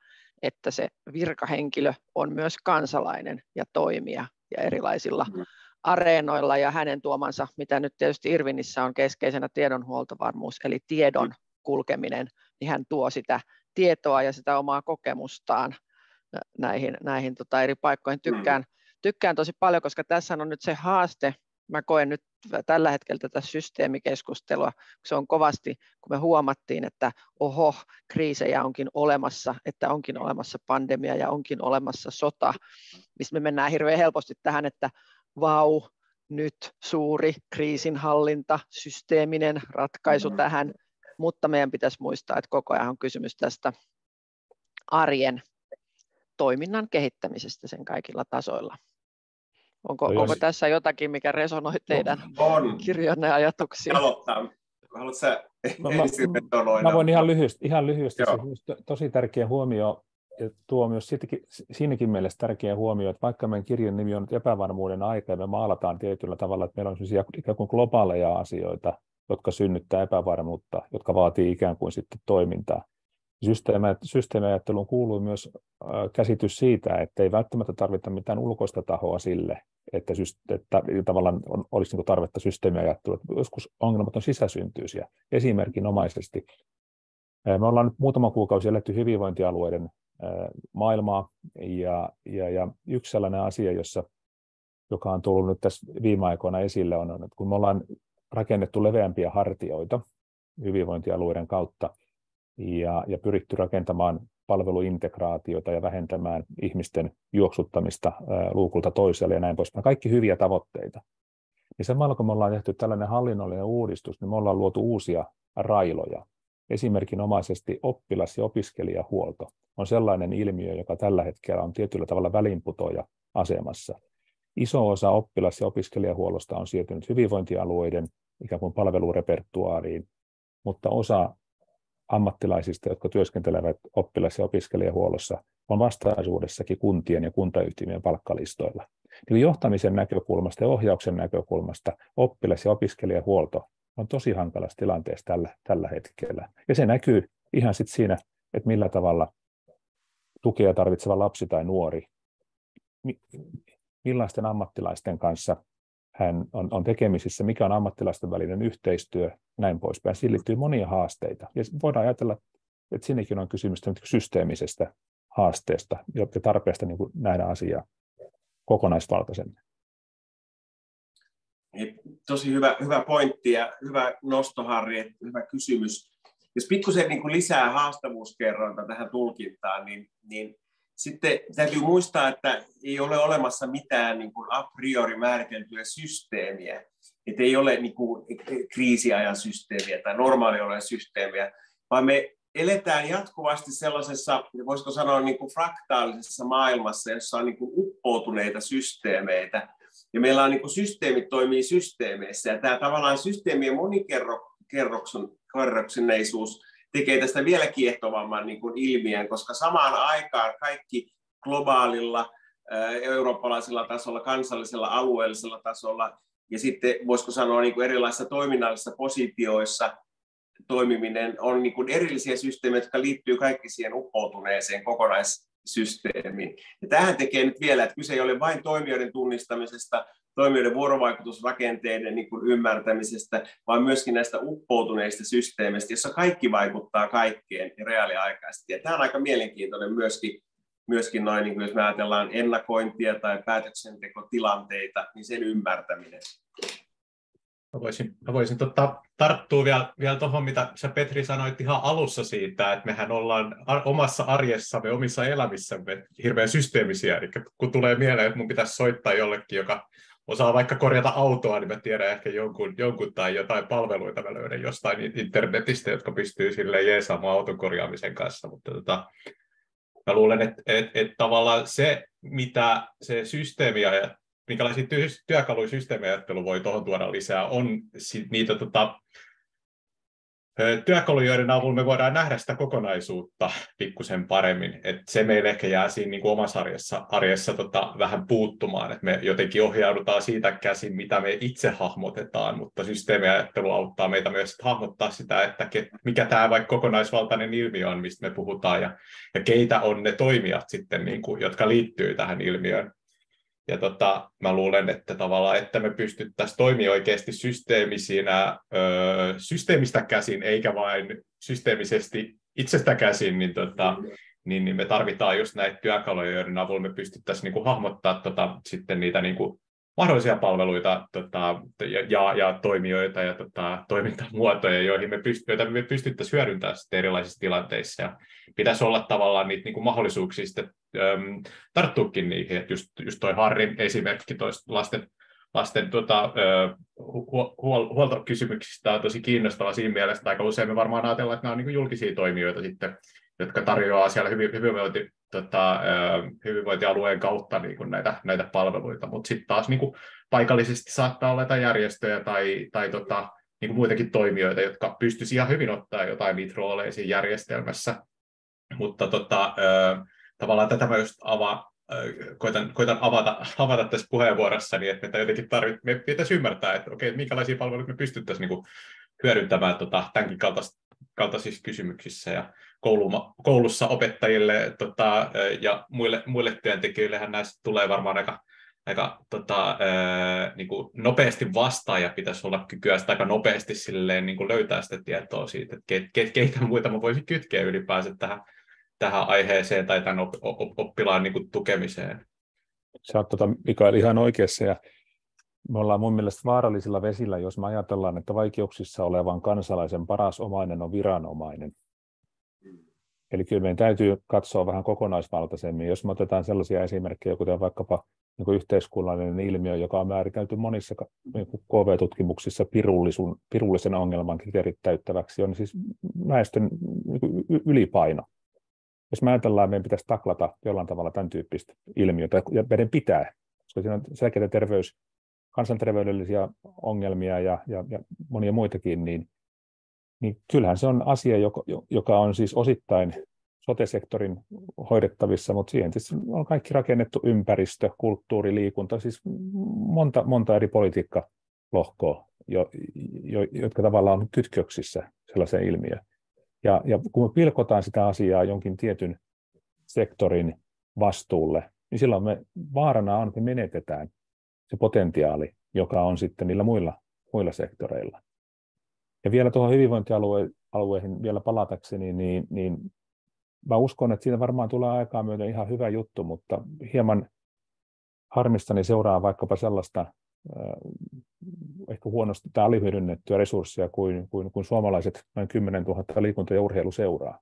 että se virkahenkilö on myös kansalainen ja toimija ja erilaisilla areenoilla ja hänen tuomansa, mitä nyt tietysti Irvinissä on keskeisenä tiedonhuoltovarmuus, eli tiedon kulkeminen, niin hän tuo sitä tietoa ja sitä omaa kokemustaan näihin eri paikkoihin. Tykkään tosi paljon, koska tässä on nyt se haaste, mä koen nyt tällä hetkellä tätä systeemikeskustelua, se on kovasti, kun me huomattiin, että kriisejä onkin olemassa, että onkin olemassa pandemia ja onkin olemassa sota, missä me mennään hirveän helposti tähän, että vau, nyt suuri kriisinhallinta, systeeminen ratkaisu tähän, mutta meidän pitäisi muistaa, että koko ajan on kysymys tästä arjen toiminnan kehittämisestä sen kaikilla tasoilla. Onko tässä jotakin, mikä resonoi teidän kirjonne ajatuksia? Haluatko sä ensin retonoida? Mä voin ihan lyhyesti. Se tosi tärkeä huomio, ja tuo myös siinäkin mielessä tärkeä huomio, että vaikka meidän kirjan nimi on epävarmuuden aika, ja me maalataan tietyllä tavalla, että meillä on sellaisia ikään kuin globaaleja asioita, jotka synnyttää epävarmuutta, jotka vaatii ikään kuin sitten toimintaa. Systeemiajatteluun kuuluu myös käsitys siitä, että ei välttämättä tarvita mitään ulkoista tahoa sille, että tavallaan olisi niin tarvetta systeemiajattelua. Joskus ongelmat on sisäsyntyisiä, esimerkinomaisesti. Me ollaan nyt muutama kuukausi eletty hyvinvointialueiden maailmaa, ja yksi sellainen asia, joka on tullut nyt tässä viime aikoina esille, on, että kun me ollaan rakennettu leveämpiä hartioita hyvinvointialueiden kautta, ja pyritty rakentamaan palveluintegraatiota ja vähentämään ihmisten juoksuttamista luukulta toiselle ja näin poispäin. Kaikki hyviä tavoitteita. Ja samalla kun me ollaan tehty tällainen hallinnollinen uudistus, niin me ollaan luotu uusia railoja. Esimerkinomaisesti oppilas- ja opiskelijahuolto on sellainen ilmiö, joka tällä hetkellä on tietyllä tavalla väliinputoaja asemassa. Iso osa oppilas- ja opiskelijahuollosta on siirtynyt hyvinvointialueiden ikään kuin palvelurepertuaariin, mutta osa ammattilaisista, jotka työskentelevät oppilas- ja opiskelijahuollossa, on vastaisuudessakin kuntien ja kuntayhtymien palkkalistoilla. Niin johtamisen näkökulmasta ja ohjauksen näkökulmasta oppilas- ja opiskelijahuolto on tosi hankalassa tilanteessa tällä hetkellä. Ja se näkyy ihan sitten siinä, että millä tavalla tukea tarvitseva lapsi tai nuori, millaisten ammattilaisten kanssa hän on tekemisissä, mikä on ammattilaisten välinen yhteistyö, näin poispäin. Siihen liittyy monia haasteita. Ja voidaan ajatella, että siinäkin on kysymys systeemisestä haasteesta ja tarpeesta niin kuin nähdä asiaa kokonaisvaltaisemmin. Tosi hyvä pointti ja hyvä nosto, Harri, hyvä kysymys. Jos pikkusen niin kuin lisää haastavuuskerrointa tähän tulkintaan, niin sitten täytyy muistaa, että ei ole olemassa mitään niin kuin a priori määriteltyä systeemiä. Että ei ole niin kuin kriisiajan systeemiä tai normaaliolojen systeemiä, vaan me eletään jatkuvasti sellaisessa, voisiko sanoa niin kuin fraktaalisessa maailmassa, jossa on niin kuin uppoutuneita systeemeitä. Ja meillä on niin kuin systeemit toimii systeemeissä. Ja tämä tavallaan systeemien monikerroksuneisuus tekee tästä vielä kiehtovamman niin kuin ilmiön, koska samaan aikaan kaikki globaalilla, eurooppalaisella tasolla, kansallisella, alueellisella tasolla ja sitten voisiko sanoa niin kuin erilaisissa toiminnallisissa positioissa toimiminen on niin kuin erillisiä systeemejä, jotka liittyy kaikki siihen uppoutuneeseen kokonaissysteemiin. Ja tähän tekee nyt vielä, että kyse ei ole vain toimijoiden tunnistamisesta, toimijoiden vuorovaikutusrakenteiden niin kuin ymmärtämisestä, vaan myöskin näistä uppoutuneista systeemeistä, jossa kaikki vaikuttaa kaikkeen ja reaaliaikaisesti. Ja tämä on aika mielenkiintoinen myöskin noin, niin kuin jos me ajatellaan ennakointia tai päätöksentekotilanteita, niin sen ymmärtäminen. Mä voisin tarttua vielä tuohon, mitä sä Petri sanoit ihan alussa siitä, että mehän ollaan omassa arjessamme, omissa elämissämme hirveän systeemisiä. Eli kun tulee mieleen, että mun pitäisi soittaa jollekin, joka osaa vaikka korjata autoa, niin mä tiedän ehkä jonkun tai jotain palveluita mä löydän jostain internetistä, jotka pystyy silleen jeesaamaan auton korjaamisen kanssa. Mutta mä luulen, että tavallaan se, mitä se systeemi ja minkälaisia työkaluja systeemiajattelu voi tuohon tuoda lisää, on niitä työkalujen avulla me voidaan nähdä sitä kokonaisuutta pikkusen paremmin. Et se meille ehkä jää siinä niin kuin omassa arjessa vähän puuttumaan, että me jotenkin ohjaudutaan siitä käsin, mitä me itse hahmotetaan, mutta systeemiajattelu auttaa meitä myös hahmottaa sitä, että mikä tämä vaikka kokonaisvaltainen ilmiö on, mistä me puhutaan, ja keitä on ne toimijat sitten, niin kuin, jotka liittyy tähän ilmiöön. Ja mä luulen, että tavallaan, että me pystyttäisiin toimimaan oikeasti systeemistä käsin, eikä vain systeemisesti itsestä käsin, niin me tarvitaan just näitä työkaluja, joiden avulla me pystyttäisiin niin kuin hahmottaa sitten niitä niin kuin mahdollisia palveluita ja toimijoita ja toimintamuotoja, joita me pystyttäisiin hyödyntämään sitten erilaisissa tilanteissa. Ja pitäisi olla tavallaan niitä niin kuin mahdollisuuksia sitten tarttuukin niihin, että just toi Harrin esimerkki toista lasten huoltokysymyksistä on tosi kiinnostava siinä mielessä, että aika usein me varmaan ajatellaan, että nämä on niin kuin julkisia toimijoita sitten, jotka tarjoaa siellä hyvinvointialueen kautta niin kuin näitä palveluita, mutta sitten taas niin kuin paikallisesti saattaa olla jotain järjestöjä tai niin kuin muitakin toimijoita, jotka pystyisivät ihan hyvin ottaa jotain niitä rooleja siinä järjestelmässä, mutta tavallaan tätä mä just koitan avata tässä puheenvuorossani, että me pitäisi ymmärtää, että okei, minkälaisia palveluita me pystyttäisiin niin kuin hyödyntämään tämänkin kaltaisissa kysymyksissä. Ja koulussa opettajille ja muille työntekijöillehän näistä tulee varmaan aika niin kuin nopeasti vastaan, ja pitäisi olla kykyä sitä aika nopeasti silleen, niin kuin löytää sitä tietoa siitä, että keitä muita mä voisin kytkeä ylipäänsä tähän aiheeseen tai tämän oppilaan niin kuin tukemiseen. Sä oot Mikael ihan oikeassa, ja me ollaan mun mielestä vaarallisilla vesillä, jos me ajatellaan, että vaikeuksissa olevan kansalaisen paras omainen on viranomainen. Eli kyllä meidän täytyy katsoa vähän kokonaisvaltaisemmin. Jos me otetaan sellaisia esimerkkejä, kuten vaikkapa niin kuin yhteiskunnallinen ilmiö, joka on määritelty monissa niin kuin KV-tutkimuksissa pirullisen ongelman kriteerit täyttäväksi, on siis väestön niin kuin ylipaino. Jos me ajatellaan, että meidän pitäisi taklata jollain tavalla tämän tyyppistä ilmiötä, ja meidän pitää, koska siinä on selkeitä kansanterveydellisiä ongelmia ja monia muitakin, niin kyllähän se on asia, joka on siis osittain sote-sektorin hoidettavissa, mutta siihen on kaikki rakennettu ympäristö, kulttuuri, liikunta, siis monta eri politiikkalohkoa, jotka tavallaan on kytköksissä sellaiseen ilmiöön. Ja kun me pilkotaan sitä asiaa jonkin tietyn sektorin vastuulle, niin silloin vaarana on, että me menetetään se potentiaali, joka on sitten niillä muilla sektoreilla. Ja vielä tuohon hyvinvointialueihin vielä palatakseni, niin mä uskon, että siinä varmaan tulee aikaa myöten ihan hyvä juttu, mutta hieman harmistani seuraa vaikkapa sellaista ehkä huonosti tai alihyödynnettyä resursseja kuin suomalaiset noin 10 000 liikunta- ja urheiluseuraa,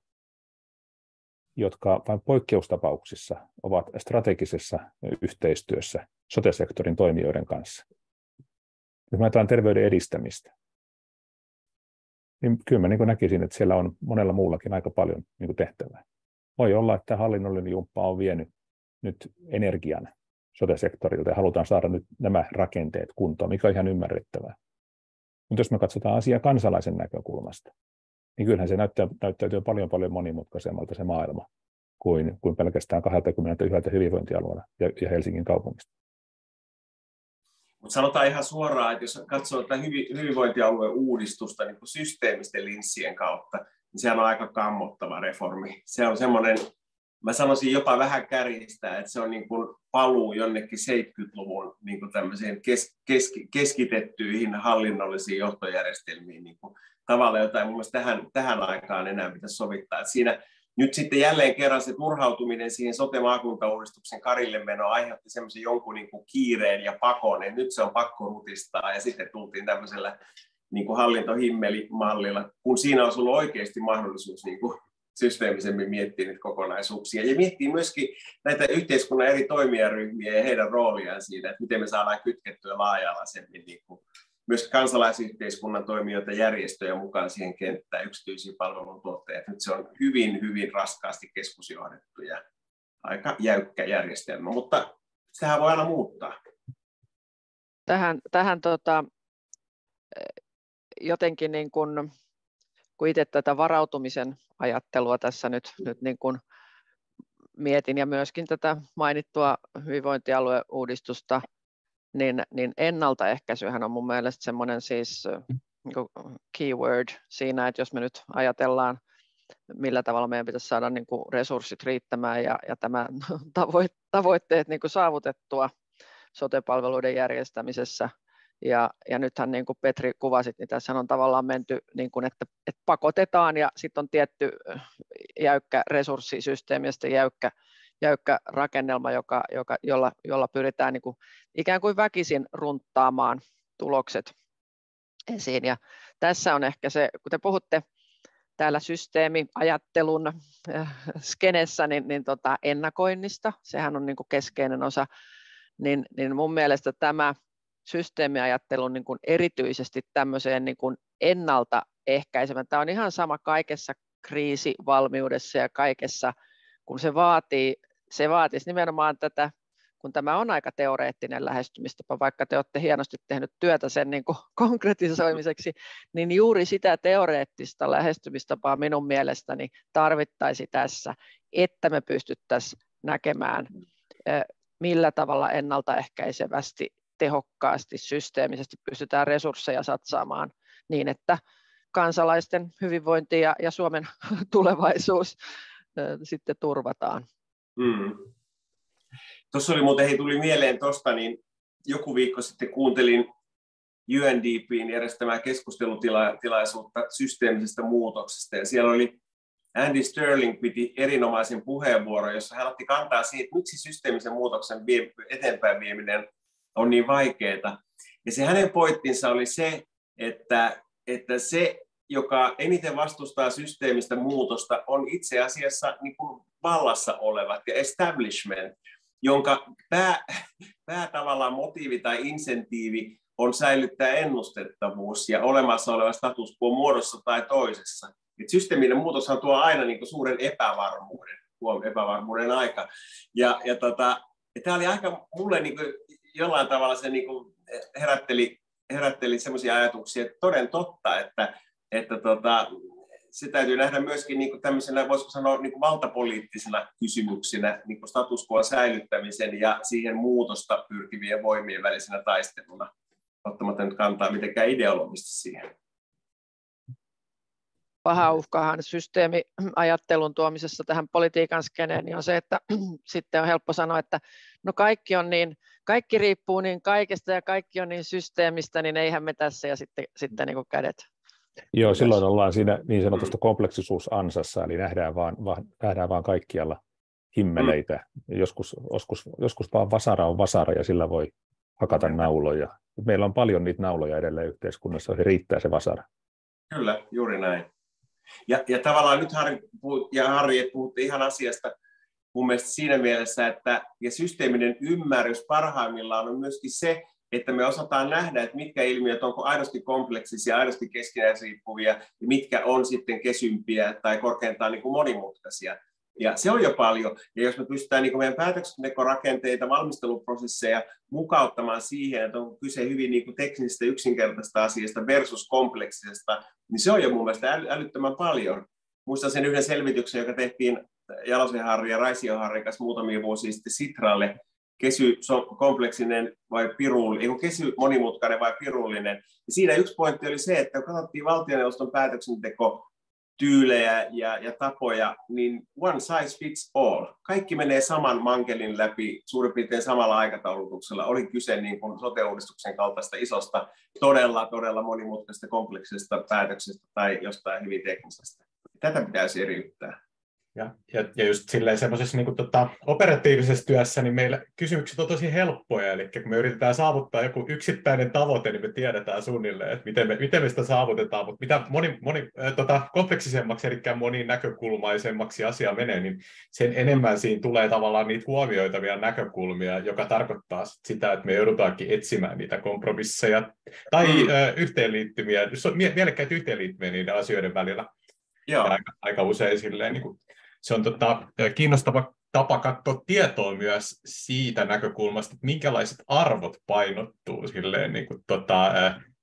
jotka vain poikkeustapauksissa ovat strategisessa yhteistyössä sote-sektorin toimijoiden kanssa. Jos ajatellaan terveyden edistämistä, niin kyllä mä niin näkisin, että siellä on monella muullakin aika paljon niin tehtävää. Voi olla, että hallinnollinen jumppa on vienyt nyt energian sote-sektorilta ja halutaan saada nyt nämä rakenteet kuntoon, mikä on ihan ymmärrettävää. Mutta jos me katsotaan asiaa kansalaisen näkökulmasta, niin kyllähän se näyttäytyy paljon monimutkaisemmalta se maailma kuin pelkästään 21 hyvinvointialueella ja Helsingin kaupungista. Mutta sanotaan ihan suoraan, että jos katsoo tätä hyvinvointialueen uudistusta niin kuin systeemisten linssien kautta, niin sehän on aika kammottava reformi. Se on semmoinen, mä sanoisin jopa vähän kärjistää, että se on niin kuin paluu jonnekin 70-luvun niin kuin tämmöisiin keskitettyihin hallinnollisiin johtojärjestelmiin niin kuin tavalla, jota ei mun mielestä tähän aikaan enää pitäisi sovittaa. Että siinä nyt sitten jälleen kerran se turhautuminen siihen sote-maakuntauudistuksen karille meno aiheutti semmoisen jonkun niin kuin kiireen ja pakon, että nyt se on pakko rutistaa, ja sitten tultiin tämmöisellä niin kuin hallintohimmelimallilla, kun siinä olisi ollut oikeasti mahdollisuus niin kuin systeemisemmin miettiä niitä kokonaisuuksia ja miettiä myöskin näitä yhteiskunnan eri toimijaryhmiä ja heidän rooliaan siinä, että miten me saadaan kytkettyä laaja-alaisemmin niin kuin myös kansalaisyhteiskunnan toimijoita, järjestöjä mukaan siihen kenttään, yksityisiä palveluntuottajia. Nyt se on hyvin raskaasti keskusjohdettu ja aika jäykkä järjestelmä, mutta sehän voi aina muuttaa. Tähän jotenkin niin kuin kun itse tätä varautumisen ajattelua tässä nyt niin kuin mietin ja myöskin tätä mainittua hyvinvointialueuudistusta, niin ennaltaehkäisyhän on mun mielestä semmoinen siis keyword siinä, että jos me nyt ajatellaan, millä tavalla meidän pitäisi saada niin kuin resurssit riittämään ja tämä tavoitteet niin kuin saavutettua sote-palveluiden järjestämisessä. Ja nythän niin kuin Petri kuvasit, niin tässä on tavallaan menty, niin kuin, että pakotetaan ja sitten on tietty jäykkä resurssisysteemi ja sitten jäykkä rakennelma, jolla pyritään niin kuin ikään kuin väkisin runttaamaan tulokset esiin. Ja tässä on ehkä se, kun te puhutte täällä systeemiajattelun skenessä, niin ennakoinnista, sehän on niin kuin keskeinen osa, niin mun mielestä tämä systeemiajattelun niin kuin erityisesti tämmöiseen niin kuin ennaltaehkäisevän, tämä on ihan sama kaikessa kriisivalmiudessa ja kaikessa, kun se vaatisi nimenomaan tätä, kun tämä on aika teoreettinen lähestymistapa, vaikka te olette hienosti tehnyt työtä sen niin kuin konkretisoimiseksi, niin juuri sitä teoreettista lähestymistapaa minun mielestäni tarvittaisi tässä, että me pystyttäisiin näkemään, millä tavalla ennaltaehkäisevästi, tehokkaasti, systeemisesti pystytään resursseja satsaamaan niin, että kansalaisten hyvinvointi ja Suomen tulevaisuus sitten turvataan. Tuossa oli muuten, tuli mieleen tuosta, niin joku viikko sitten kuuntelin UNDP:n järjestämää keskustelutilaisuutta systeemisestä muutoksesta, ja siellä oli Andy Sterling piti erinomaisen puheenvuoron, jossa hän otti kantaa siihen, miksi systeemisen muutoksen eteenpäin vieminen on niin vaikeaa. Ja se hänen pointtinsa oli se, että se, joka eniten vastustaa systeemistä muutosta, on itse asiassa niin kuin vallassa olevat ja establishment, jonka pää tavallaan motiivi tai insentiivi on säilyttää ennustettavuus ja olemassa oleva status quo muodossa tai toisessa. Et systeeminen muutoshan tuo aina niin kuin suuren epävarmuuden aika. Ja tämä oli aika mulle niin kuin jollain tavalla se niin kuin herätteli sellaisia ajatuksia, että toden totta, että se täytyy nähdä myöskin niin kuin tämmöisenä, voisiko sanoa, niin kuin valtapoliittisena kysymyksenä niin kuin status quo säilyttämisen ja siihen muutosta pyrkivien voimien välisenä taisteluna, ottamatta nyt kantaa mitenkään ideologisesti siihen. Paha uhkahan systeemiajattelun tuomisessa tähän politiikan skeneen niin on se, että sitten on helppo sanoa, että no kaikki riippuu niin kaikesta ja kaikki on niin systeemistä, niin eihän me tässä ja sitten niin kuin kädet. Joo, silloin ollaan siinä niin sanotusta kompleksisuusansassa, eli nähdään vaan kaikkialla himmeleitä. Joskus vaan vasara on vasara ja sillä voi hakata nauloja. Meillä on paljon niitä nauloja edelleen yhteiskunnassa, se riittää se vasara. Kyllä, juuri näin. Ja tavallaan nyt Harri, että puhutte ihan asiasta mun mielestä siinä mielessä, että ja systeeminen ymmärrys parhaimmillaan on myöskin se, että me osataan nähdä, että mitkä ilmiöt onko aidosti kompleksisia, aidosti keskinäisriippuvia ja mitkä on sitten kesympiä tai korkeintaan niin kuin monimutkaisia. Ja se on jo paljon. Ja jos me pystytään niin kuin meidän päätöksentekorakenteita, valmisteluprosesseja mukauttamaan siihen, että on kyse hyvin niin kuin teknisistä yksinkertaisesta asiasta versus kompleksisesta, niin se on jo mun mielestä älyttömän paljon. Muistan sen yhden selvityksen, joka tehtiin Jalosen Harri ja Raision Harrin kanssa muutamia vuosia sitten Sitralle. Kesy kompleksinen vai pirullinen, kesy monimutkainen vai pirullinen. Ja siinä yksi pointti oli se, että kun katsottiin valtioneuvoston päätöksentekotyylejä ja tapoja, niin one size fits all. Kaikki menee saman mankelin läpi suurin piirtein samalla aikataulutuksella. Oli kyse niin kuin sote-uudistuksen kaltaista isosta, todella monimutkaisesta kompleksisesta päätöksestä tai jostain hyvin teknisestä. Tätä pitäisi eriyttää. Ja just silleen semmoisessa niin operatiivisessa työssä niin meillä kysymykset on tosi helppoja, eli kun me yritetään saavuttaa joku yksittäinen tavoite, niin me tiedetään suunnilleen, että miten me sitä saavutetaan, mutta mitä kompleksisemmaksi, eli moninäkökulmaisemmaksi asia menee, niin sen enemmän siinä tulee tavallaan niitä huomioitavia näkökulmia, joka tarkoittaa sitä, että me joudutaankin etsimään niitä kompromisseja tai yhteenliittymiä, mielekkäitä yhteenliittymiä niiden asioiden välillä. Ja aika usein silleen, niin kuin, se on kiinnostava tapa katsoa tietoa myös siitä näkökulmasta, että minkälaiset arvot painottuu silleen, niin kuin,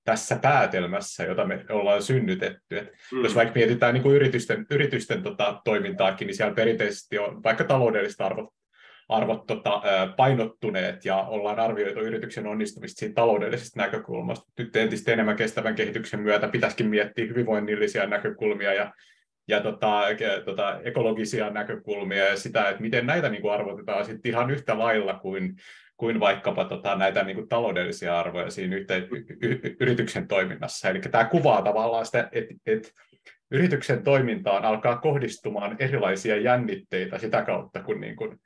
tässä päätelmässä, jota me ollaan synnytetty. Jos vaikka mietitään niin kuin yritysten toimintaakin, niin siellä perinteisesti on vaikka taloudelliset arvot painottuneet ja ollaan arvioitu yrityksen onnistumista siitä taloudellisesta näkökulmasta. Nyt entistä enemmän kestävän kehityksen myötä pitäisikin miettiä hyvinvoinnillisia näkökulmia ja ekologisia näkökulmia ja sitä, että miten näitä niin kuin arvotetaan sitten ihan yhtä lailla kuin vaikkapa näitä niin kuin taloudellisia arvoja siinä yrityksen toiminnassa. Eli tämä kuvaa tavallaan sitä, että yrityksen toimintaan alkaa kohdistumaan erilaisia jännitteitä sitä kautta, kun niin kuin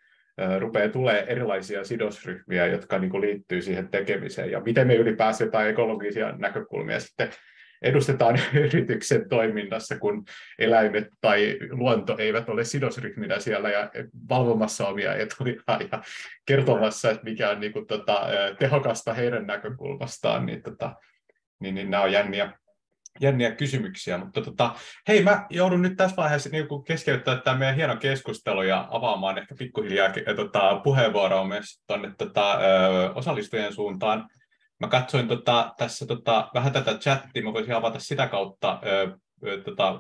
rupeaa tulee erilaisia sidosryhmiä, jotka niin kuin liittyy siihen tekemiseen. Ja miten me ylipäänsä jotain ekologisia näkökulmia sitten edustetaan yrityksen toiminnassa, kun eläimet tai luonto eivät ole sidosryhminä siellä ja valvomassa omia etujaan ja kertomassa, että mikä on niin kuin, tehokasta heidän näkökulmastaan, niin nämä on jänniä kysymyksiä. Mutta hei, mä joudun nyt tässä vaiheessa niin keskeyttämään tämän meidän hienon keskustelun ja avaamaan ehkä pikkuhiljaa puheenvuoroa myös tuonne osallistujien suuntaan. Mä katsoin tässä vähän tätä chattia, mä voisin avata sitä kautta,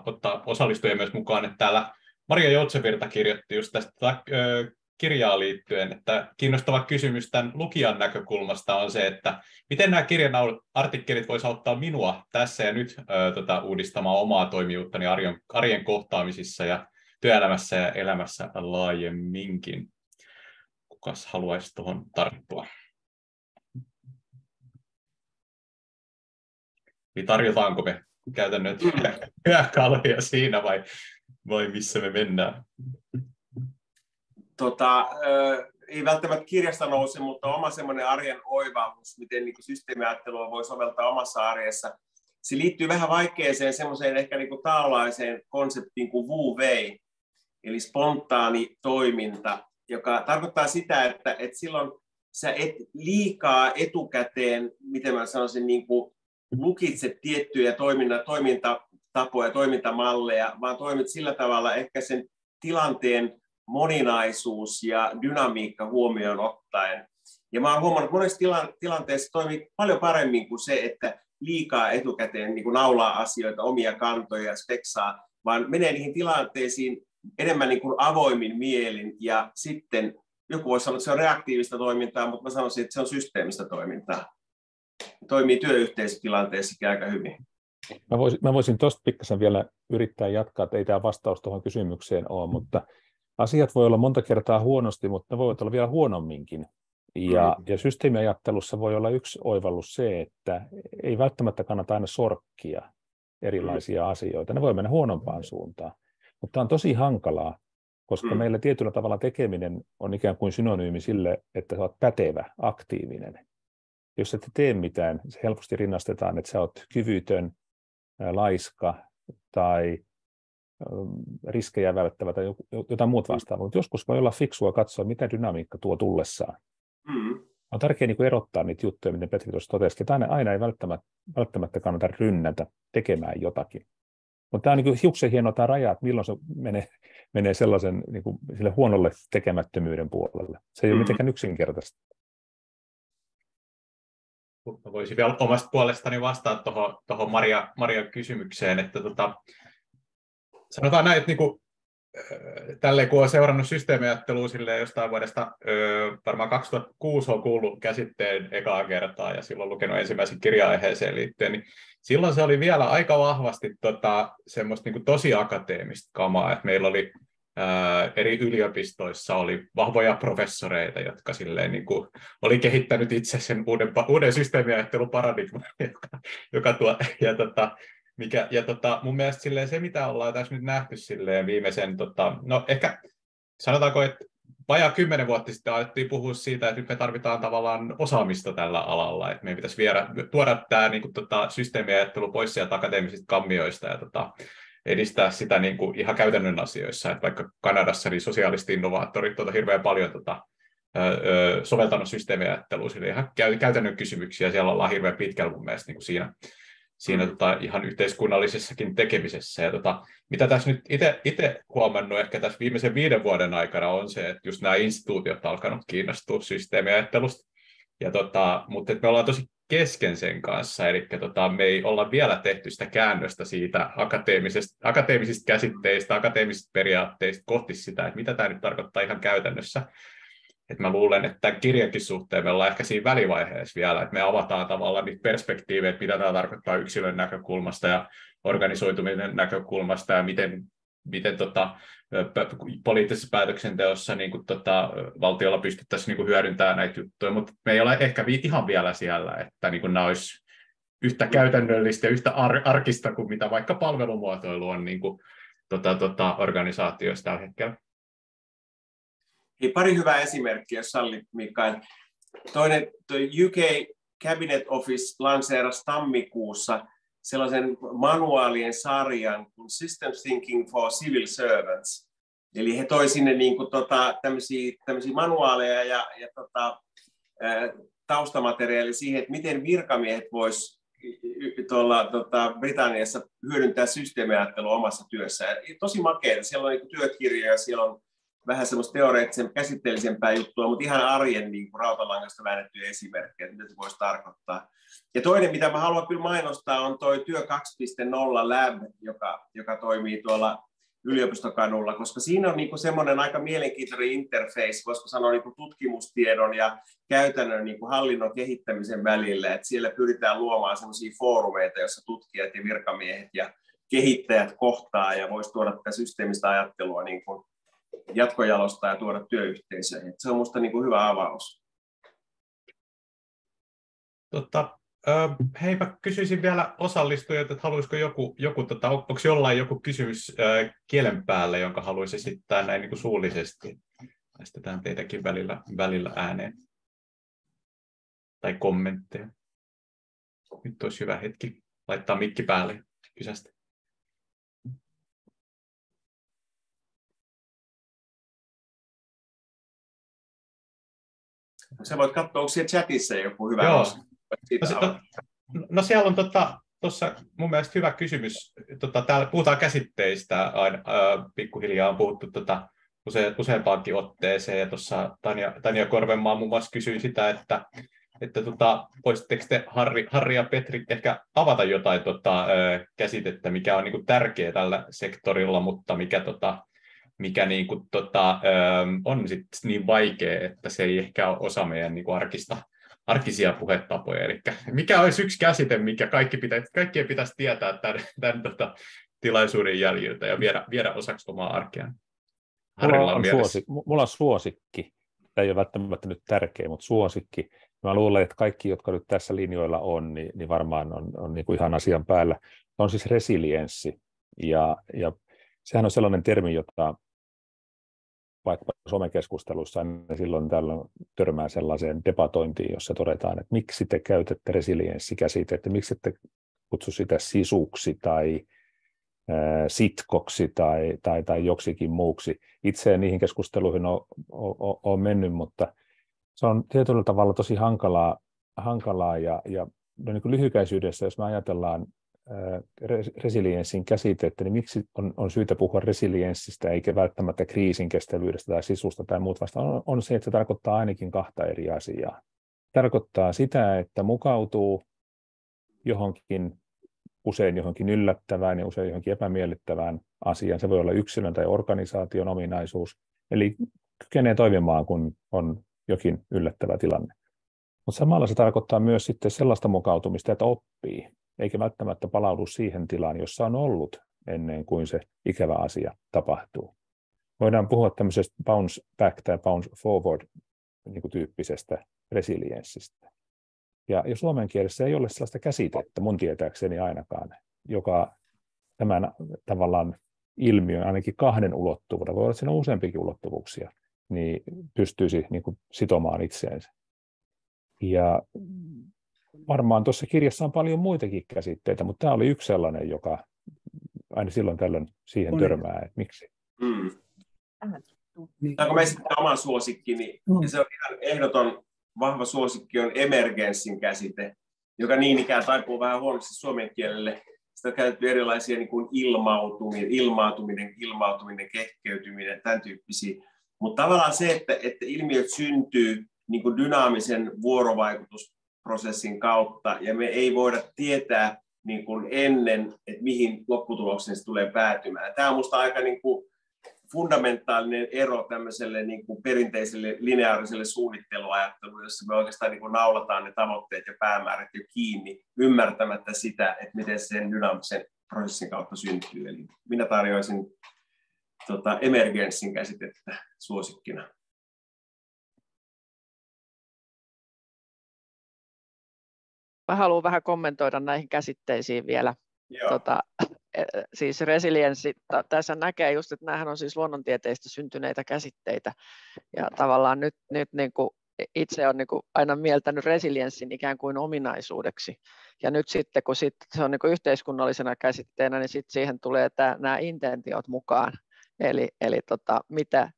ottaa osallistujia myös mukaan, että täällä Maria Joutsenvirta kirjoitti just tästä kirjaa liittyen, että kiinnostava kysymys tämän lukijan näkökulmasta on se, että miten nämä kirjan artikkelit voisivat auttaa minua tässä ja nyt uudistamaan omaa toimijuuttani arjen kohtaamisissa ja työelämässä ja elämässä laajemminkin. Kukas haluaisi tuohon tarttua? Niin tarjotaanko me käytännön työkaluja siinä vai missä me mennään? Ei välttämättä kirjasta nouse, mutta oma semmoinen arjen oivallus, miten niin systeemiajattelua voi soveltaa omassa arjessa. Se liittyy vähän vaikeeseen semmoiseen ehkä niin kuin taolaiseen konseptiin kuin Wu Wei, eli spontaani toiminta, joka tarkoittaa sitä, että silloin sä et liikaa etukäteen, miten mä sanoisin, niin kuin lukitse tiettyjä toimintatapoja, toimintamalleja, vaan toimit sillä tavalla ehkä sen tilanteen moninaisuus ja dynamiikka huomioon ottaen. Ja mä oon huomannut, että monessa tilanteessa toimii paljon paremmin kuin se, että liikaa etukäteen niin kuin naulaa asioita, omia kantoja ja speksaa, vaan menee niihin tilanteisiin enemmän niin kuin avoimin mielin ja sitten joku voisi sanoa, että se on reaktiivista toimintaa, mutta mä sanoisin, että se on systeemistä toimintaa. Toimii työyhteisötilanteessakin aika hyvin. Mä voisin tuosta pikkasen vielä yrittää jatkaa, että ei tämä vastaus tuohon kysymykseen ole, mutta asiat voi olla monta kertaa huonosti, mutta ne voivat olla vielä huonomminkin. Ja systeemiajattelussa voi olla yksi oivallus se, että ei välttämättä kannata aina sorkkia erilaisia asioita. Ne voi mennä huonompaan suuntaan. Mutta tämä on tosi hankalaa, koska meillä tietyllä tavalla tekeminen on ikään kuin synonyymi sille, että sä oot pätevä, aktiivinen. Jos et tee mitään, se helposti rinnastetaan, että sä oot kyvytön, laiska tai riskejä välttävä tai jotain muuta vastaavaa. Mutta joskus voi olla fiksua katsoa, mitä dynamiikka tuo tullessaan. On tärkeää niin kuin erottaa niitä juttuja, miten Petri tuossa totesi, että aina ei välttämättä kannata rynnätä tekemään jotakin. Mutta tämä on niin hiuksen hienoa tämä raja, että milloin se menee sellaisen niin kuin sille huonolle tekemättömyyden puolelle. Se ei ole mitenkään yksinkertaista. Voisin vielä omasta puolestani vastata tuohon Marian kysymykseen, että sanotaan näin, että niinku, tälleen kun olen seurannut systeemiajattelua jostain vuodesta, varmaan 2006 on kuullut käsitteen ekaa kertaa ja silloin lukenut ensimmäisen kirja-aiheeseen liittyen, niin silloin se oli vielä aika vahvasti semmoista niinku tosi akateemista kamaa, että meillä oli eri yliopistoissa oli vahvoja professoreita, jotka silleen, niin kuin, oli kehittänyt itse sen uuden systeemiajatteluparadigman, joka mun mielestä silleen, se, mitä ollaan tässä nyt nähty silleen viimeisen, no ehkä sanotaanko, että vajaa 10 vuotta sitten alettiin puhua siitä, että nyt me tarvitaan tavallaan osaamista tällä alalla, että meidän pitäisi tuoda tämä niin kuin, systeemiajattelu pois sieltä akateemisista kammioista ja edistää sitä niin kuin ihan käytännön asioissa, että vaikka Kanadassa niin sosiaaliset innovaattorit hirveän paljon soveltanut systeemiajattelua, sille ihan käytännön kysymyksiä, siellä ollaan hirveän pitkällä mun mielestä niin kuin siinä ihan yhteiskunnallisessakin tekemisessä. Ja mitä tässä nyt itse huomannut ehkä tässä viimeisen 5 vuoden aikana on se, että just nämä instituutiot on alkanut kiinnostua systeemiajattelusta, mutta me ollaan tosi kesken sen kanssa, eli me ei olla vielä tehty sitä käännöstä siitä akateemisista käsitteistä, akateemisista periaatteista kohti sitä, että mitä tämä nyt tarkoittaa ihan käytännössä. Et mä luulen, että tämän kirjankin suhteen me ollaan ehkä siinä välivaiheessa vielä, että me avataan tavallaan niitä perspektiivejä, että mitä tämä tarkoittaa yksilön näkökulmasta ja organisoitumisen näkökulmasta ja miten poliittisessa päätöksenteossa niin valtiolla pystyttäisiin niin hyödyntämään näitä juttuja, mutta me ei ole ehkä ihan vielä siellä, että niin nämä olisi yhtä käytännöllistä ja yhtä arkista kuin mitä vaikka palvelumuotoilu on niin organisaatioissa tällä hetkellä. Pari hyvää esimerkkiä, jos sallit, Mikael. Toinen, UK Cabinet Office lanseerasi tammikuussa sellaisen manuaalien sarjan kuin Systems Thinking for Civil Servants. Eli he toi sinne niin kuin, tämmöisiä manuaaleja ja taustamateriaalia siihen, että miten virkamiehet vois Britanniassa hyödyntää systeemiajattelua omassa työssään. Tosi makeaa. Siellä on niin kuin työkirjoja, siellä on vähän semmoista teoreettisen käsitteellisempää juttua, mutta ihan arjen niin kuin rautalangasta väännettyjä esimerkkejä, että mitä se voisi tarkoittaa. Ja toinen, mitä mä haluan kyllä mainostaa, on tuo Työ 2.0 Lab, joka toimii tuolla Yliopistokadulla, koska siinä on niin kuin semmoinen aika mielenkiintoinen interface, voisiko sanoa niin kuin tutkimustiedon ja käytännön niin kuin hallinnon kehittämisen välillä, että siellä pyritään luomaan semmoisia foorumeita, joissa tutkijat ja virkamiehet ja kehittäjät kohtaa ja voisi tuoda tätä systeemistä ajattelua niin kuin jatkojalostaa ja tuoda työyhteisöihin. Se on minusta niin kuin hyvä avaus. Hei, mä kysyisin vielä osallistujilta, että haluaisiko onko jollain joku kysymys kielen päälle, jonka haluaisi esittää näin niin kuin suullisesti? Estetään teitäkin välillä ääneen. Tai kommentteja. Nyt olisi hyvä hetki laittaa mikki päälle ja kysästä. Sä voit katsoa, onko siellä chatissa joku hyvä osa. No siellä on tuossa mun mielestä hyvä kysymys. Täällä puhutaan käsitteistä, pikkuhiljaa on puhuttu useampaankin otteeseen, ja tuossa Tanja Korvenmaa muun muassa kysyi sitä, että voisitteko te Harri ja Petri ehkä avata jotain käsitettä, mikä on niinku tärkeä tällä sektorilla, mutta mikä niinku, on sit niin vaikea, että se ei ehkä ole osa meidän niinku arkisia puhetapoja. Eli mikä olisi yksi käsite, mikä kaikkien pitäisi tietää tämän tilaisuuden jäljiltä ja viedä osaksi omaa arkeaan? Mulla on suosikki. Tämä ei ole välttämättä nyt tärkeä, mutta suosikki. Mä luulen, että kaikki, jotka nyt tässä linjoilla on, niin varmaan on niin kuin ihan asian päällä. Se on siis resilienssi. Ja sehän on sellainen termi, jota vaikka somekeskustelussa silloin tällöin törmää sellaiseen debatointiin, jossa todetaan, että miksi te käytätte resilienssikäsitettä, miksi ette kutsu sitä sisuksi tai sitkoksi tai joksikin muuksi. Itse niihin keskusteluihin on mennyt, mutta se on tietyllä tavalla tosi hankalaa ja niin kuin lyhykäisyydessä, jos me ajatellaan resilienssin käsitettä, niin miksi on syytä puhua resilienssistä eikä välttämättä kriisinkestävyydestä tai sisusta tai muut vasta on se, että se tarkoittaa ainakin kahta eri asiaa. Tarkoittaa sitä, että mukautuu usein johonkin yllättävään ja usein johonkin epämiellyttävään asiaan. Se voi olla yksilön tai organisaation ominaisuus, eli kykenee toimimaan, kun on jokin yllättävä tilanne. Mutta samalla se tarkoittaa myös sitten sellaista mukautumista, että oppii, eikä välttämättä palaudu siihen tilaan, jossa on ollut ennen kuin se ikävä asia tapahtuu. Voidaan puhua tämmöisestä bounce back tai bounce forward niin kuin tyyppisestä resilienssistä. Ja suomen kielessä ei ole sellaista käsitettä, mun tietääkseni ainakaan, joka tämän tavallaan ilmiön ainakin kahden ulottuvuuden, voi olla siinä useampikin ulottuvuuksia, niin pystyisi niin kuin sitomaan itseensä. Ja varmaan tuossa kirjassa on paljon muitakin käsitteitä, mutta tämä oli yksi sellainen, joka aina silloin tällöin siihen törmää, että miksi. Kun mä esittää oman suosikkini, ja se on ihan ehdoton vahva suosikki on emergenssin käsite, joka niin ikään taipuu vähän huonosti suomen kielelle. Sitä on käytetty erilaisia niin kuin ilmautuminen, kehkeytyminen, tämän tyyppisiä. Mutta tavallaan se, että ilmiöt syntyy niin kuin dynaamisen vuorovaikutusprosessin prosessin kautta, ja me ei voida tietää niin kuin ennen, että mihin lopputulokseen se tulee päätymään. Tämä on minusta aika niin kuin fundamentaalinen ero tämmöiselle niin kuin perinteiselle lineaariselle suunnitteluajattelulle, jossa me oikeastaan niin kuin naulataan ne tavoitteet ja päämäärät jo kiinni, ymmärtämättä sitä, että miten sen dynaamisen prosessin kautta syntyy. Eli minä tarjoaisin emergenssin käsitettä suosikkina. Mä haluan vähän kommentoida näihin käsitteisiin vielä. Siis resilienssi, tässä näkee just, että nämähän on siis luonnontieteistä syntyneitä käsitteitä. Ja tavallaan nyt niin kuin itse on niin kuin aina mieltänyt resilienssin ikään kuin ominaisuudeksi. Ja nyt sitten, kun se on niin kuin yhteiskunnallisena käsitteenä, niin sitten siihen tulee nämä intentiot mukaan. Eli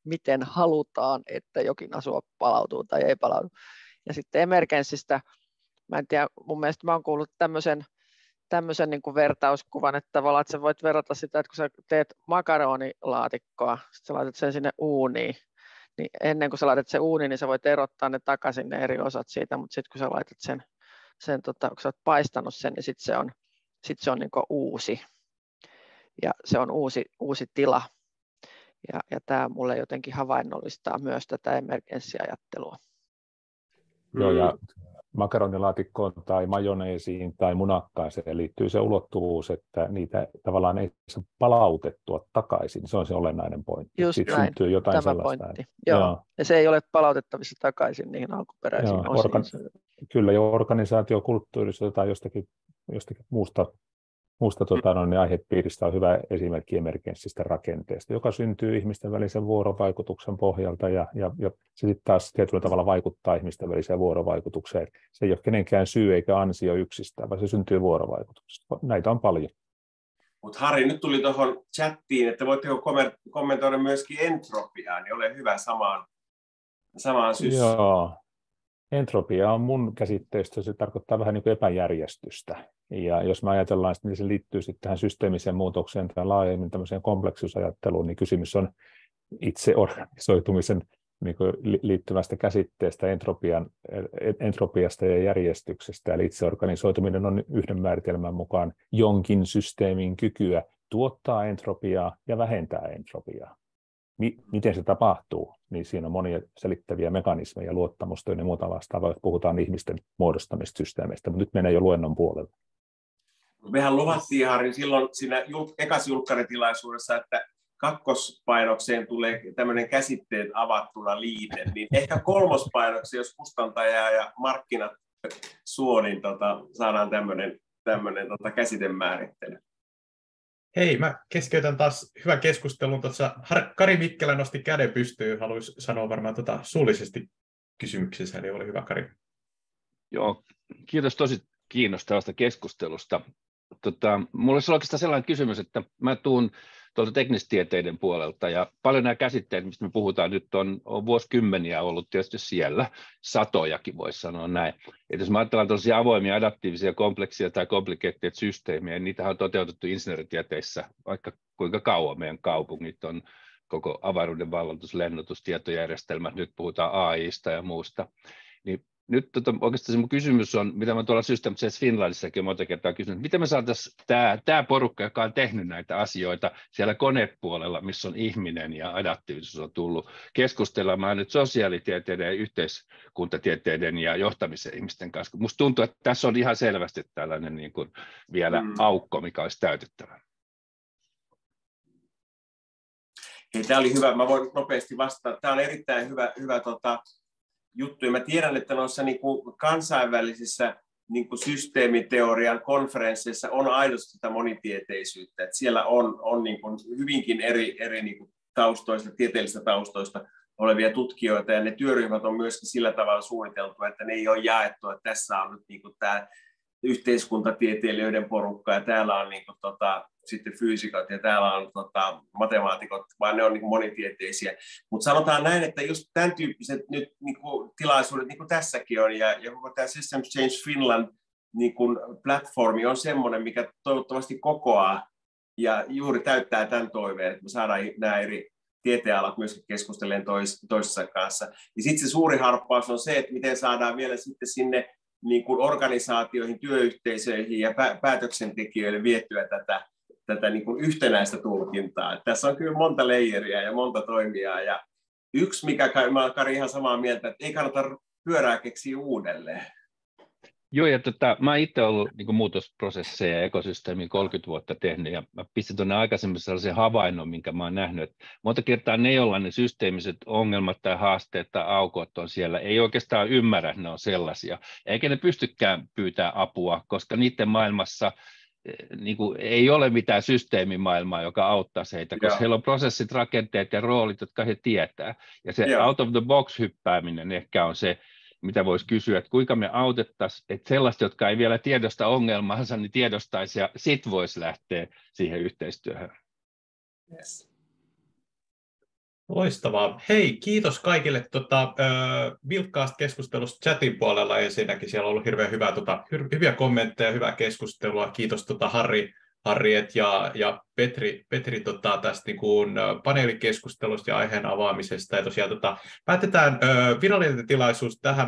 miten halutaan, että jokin asia palautuu tai ei palaudu. Ja sitten emergenssistä, mä en tiedä, mun mielestä mä oon kuullut tämmöisen niin kuin vertauskuvan, että tavallaan että sä voit verrata sitä, että kun sä teet makaronilaatikkoa, sitten sä laitat sen sinne uuniin, niin ennen kuin sä laitat sen uuniin, niin sä voit erottaa ne takaisin ne eri osat siitä, mutta sitten kun sä laitat kun sä oot paistanut sen, niin sitten se on niin kuin uusi. Ja se on uusi tila. Ja tämä mulle jotenkin havainnollistaa myös tätä emergenssiajattelua. Joo, ja makaronilaatikkoon tai majoneesiin tai munakkaaseen liittyy se ulottuvuus, että niitä tavallaan ei saa palautettua takaisin. Se on se olennainen pointti. Just siitä näin, syntyy jotain tämä sellaista. pointti. Joo. Ja se ei ole palautettavissa takaisin niihin alkuperäisiin osiin. Kyllä, jo organisaatiokulttuurissa tai jostakin muusta aihepiiristä on hyvä esimerkki emergenssistä rakenteesta, joka syntyy ihmisten välisen vuorovaikutuksen pohjalta ja se sitten taas tietyllä tavalla vaikuttaa ihmisten väliseen vuorovaikutukseen. Se ei ole kenenkään syy eikä ansio yksistään, vaan se syntyy vuorovaikutuksesta. Näitä on paljon. Mutta Harri, nyt tuli tuohon chattiin, että voitteko kommentoida myöskin entropiaa, niin ole hyvä samaan syssyyn. Joo. Entropia on mun käsitteestä, se tarkoittaa vähän niin kuin epäjärjestystä. Ja jos me ajatellaan, että se liittyy sitten tähän systeemiseen muutokseen tai laajemmin tämmöiseen kompleksisuusajatteluun, niin kysymys on itseorganisoitumisen niin kuin liittyvästä käsitteestä entropiasta ja järjestyksestä. Eli itseorganisoituminen on yhden määritelmän mukaan jonkin systeemin kykyä tuottaa entropiaa ja vähentää entropiaa. Miten se tapahtuu, niin siinä on monia selittäviä mekanismeja, luottamusta ja muuta vastaavaa, jos puhutaan ihmisten muodostamista systeemeistä, mutta nyt menee jo luennon puolelle. Mehän luvattiin, Harri, silloin siinä ekassa julkkaritilaisuudessa, että kakkospainokseen tulee tämmöinen käsitteet avattuna liite, niin ehkä kolmospainokseen, jos kustantaja ja markkinat suo, niin saadaan tämmöinen käsitemäärittely. Hei, mä keskeytän taas hyvän keskustelun. Tuossa Kari Mikkelä nosti käden pystyyn, haluaisi sanoa varmaan suullisesti kysymyksessä, eli ole hyvä, Kari. Joo, kiitos tosi kiinnostavasta keskustelusta. Mulla olisi oikeastaan sellainen kysymys, että mä tuun tuolta teknistieteiden puolelta, ja paljon nämä käsitteet, mistä me puhutaan nyt, on vuosikymmeniä ollut tietysti siellä, satojakin voisi sanoa näin. Et jos me ajatellaan tällaisia avoimia, adaptiivisia, kompleksia tai complicated systeemejä, niin niitähän on toteutettu insinööritieteissä vaikka kuinka kauan. Meidän kaupungit on koko avaruuden valloitus, lennotus, tietojärjestelmät, nyt puhutaan AI:sta ja muusta. Niin nyt oikeastaan se mun kysymys on, mitä mä tuolla System Change Finlandissakin monta kertaa kysynyt, miten me saataisiin tämä porukka, joka on tehnyt näitä asioita siellä konepuolella, missä on ihminen ja adaptiivisuus on tullut, keskustelemaan nyt sosiaalitieteiden ja yhteiskuntatieteiden ja johtamisen ihmisten kanssa. Musta tuntuu, että tässä on ihan selvästi tällainen niin kuin vielä aukko, mikä olisi täytettävä. Hei, tämä oli hyvä. Mä voin nopeasti vastata. Tämä on erittäin hyvä juttu. Ja mä tiedän, että noissa niin kuin kansainvälisissä niin kuin systeemiteorian konferensseissa on aidosti sitä monitieteisyyttä. Että siellä on niin kuin hyvinkin eri niin kuin taustoista, tieteellisistä taustoista olevia tutkijoita. Ja ne työryhmät on myöskin sillä tavalla suunniteltu, että ne ei ole jaettu. Että tässä on nyt niin kuin tämä yhteiskuntatieteilijöiden porukka ja täällä on niin kuin, sitten fyysikot ja täällä on matemaatikot, vaan ne on niin kuin monitieteisiä. Mutta sanotaan näin, että just tämän tyyppiset nyt niin kuin tilaisuudet, niin kuin tässäkin on, ja koko tämä Systems Change Finland niin kuin platformi on semmoinen, mikä toivottavasti kokoaa ja juuri täyttää tämän toiveen, että me saadaan nämä eri tieteenalat myöskin keskustelemaan toistensa kanssa. Ja sitten se suuri harppaus on se, että miten saadaan vielä sitten sinne niin kuin organisaatioihin, työyhteisöihin ja päätöksentekijöille viettyä tätä niin kuin yhtenäistä tulkintaa. Tässä on kyllä monta leijeriä ja monta toimijaa. Ja yksi, mikä mä olen Kari ihan samaa mieltä, että ei kannata pyörää keksiä uudelleen. Joo, ja mä itse ollut niin muutosprosesseja ja ekosysteemiä 30 vuotta tehnyt, ja mä pistin tuonne aikaisemmin sellaisen havainnon, minkä mä oon nähnyt, että monta kertaa ne, joilla ne systeemiset ongelmat tai haasteet tai aukot on siellä, ei oikeastaan ymmärrä, että ne on sellaisia, eikä ne pystykään pyytää apua, koska niiden maailmassa niin kuin ei ole mitään systeemimaailmaa, joka auttaa heitä, koska heillä on prosessit, rakenteet ja roolit, jotka he tietää, ja se out of the box hyppääminen ehkä on se, mitä voisi kysyä, että kuinka me autettaisiin, että sellaiset, jotka ei vielä tiedosta ongelmaansa, niin tiedostaisi ja sitten voisi lähteä siihen yhteistyöhön. Yes. Loistavaa. Hei, kiitos kaikille vilkkaasta keskustelusta chatin puolella ensinnäkin. Siellä on ollut hirveän hyviä kommentteja, hyvää keskustelua. Kiitos Harriet ja Petri tästä niin kuin paneelikeskustelusta ja aiheen avaamisesta. Ja tosiaan päätetään virallinen tilaisuus tähän.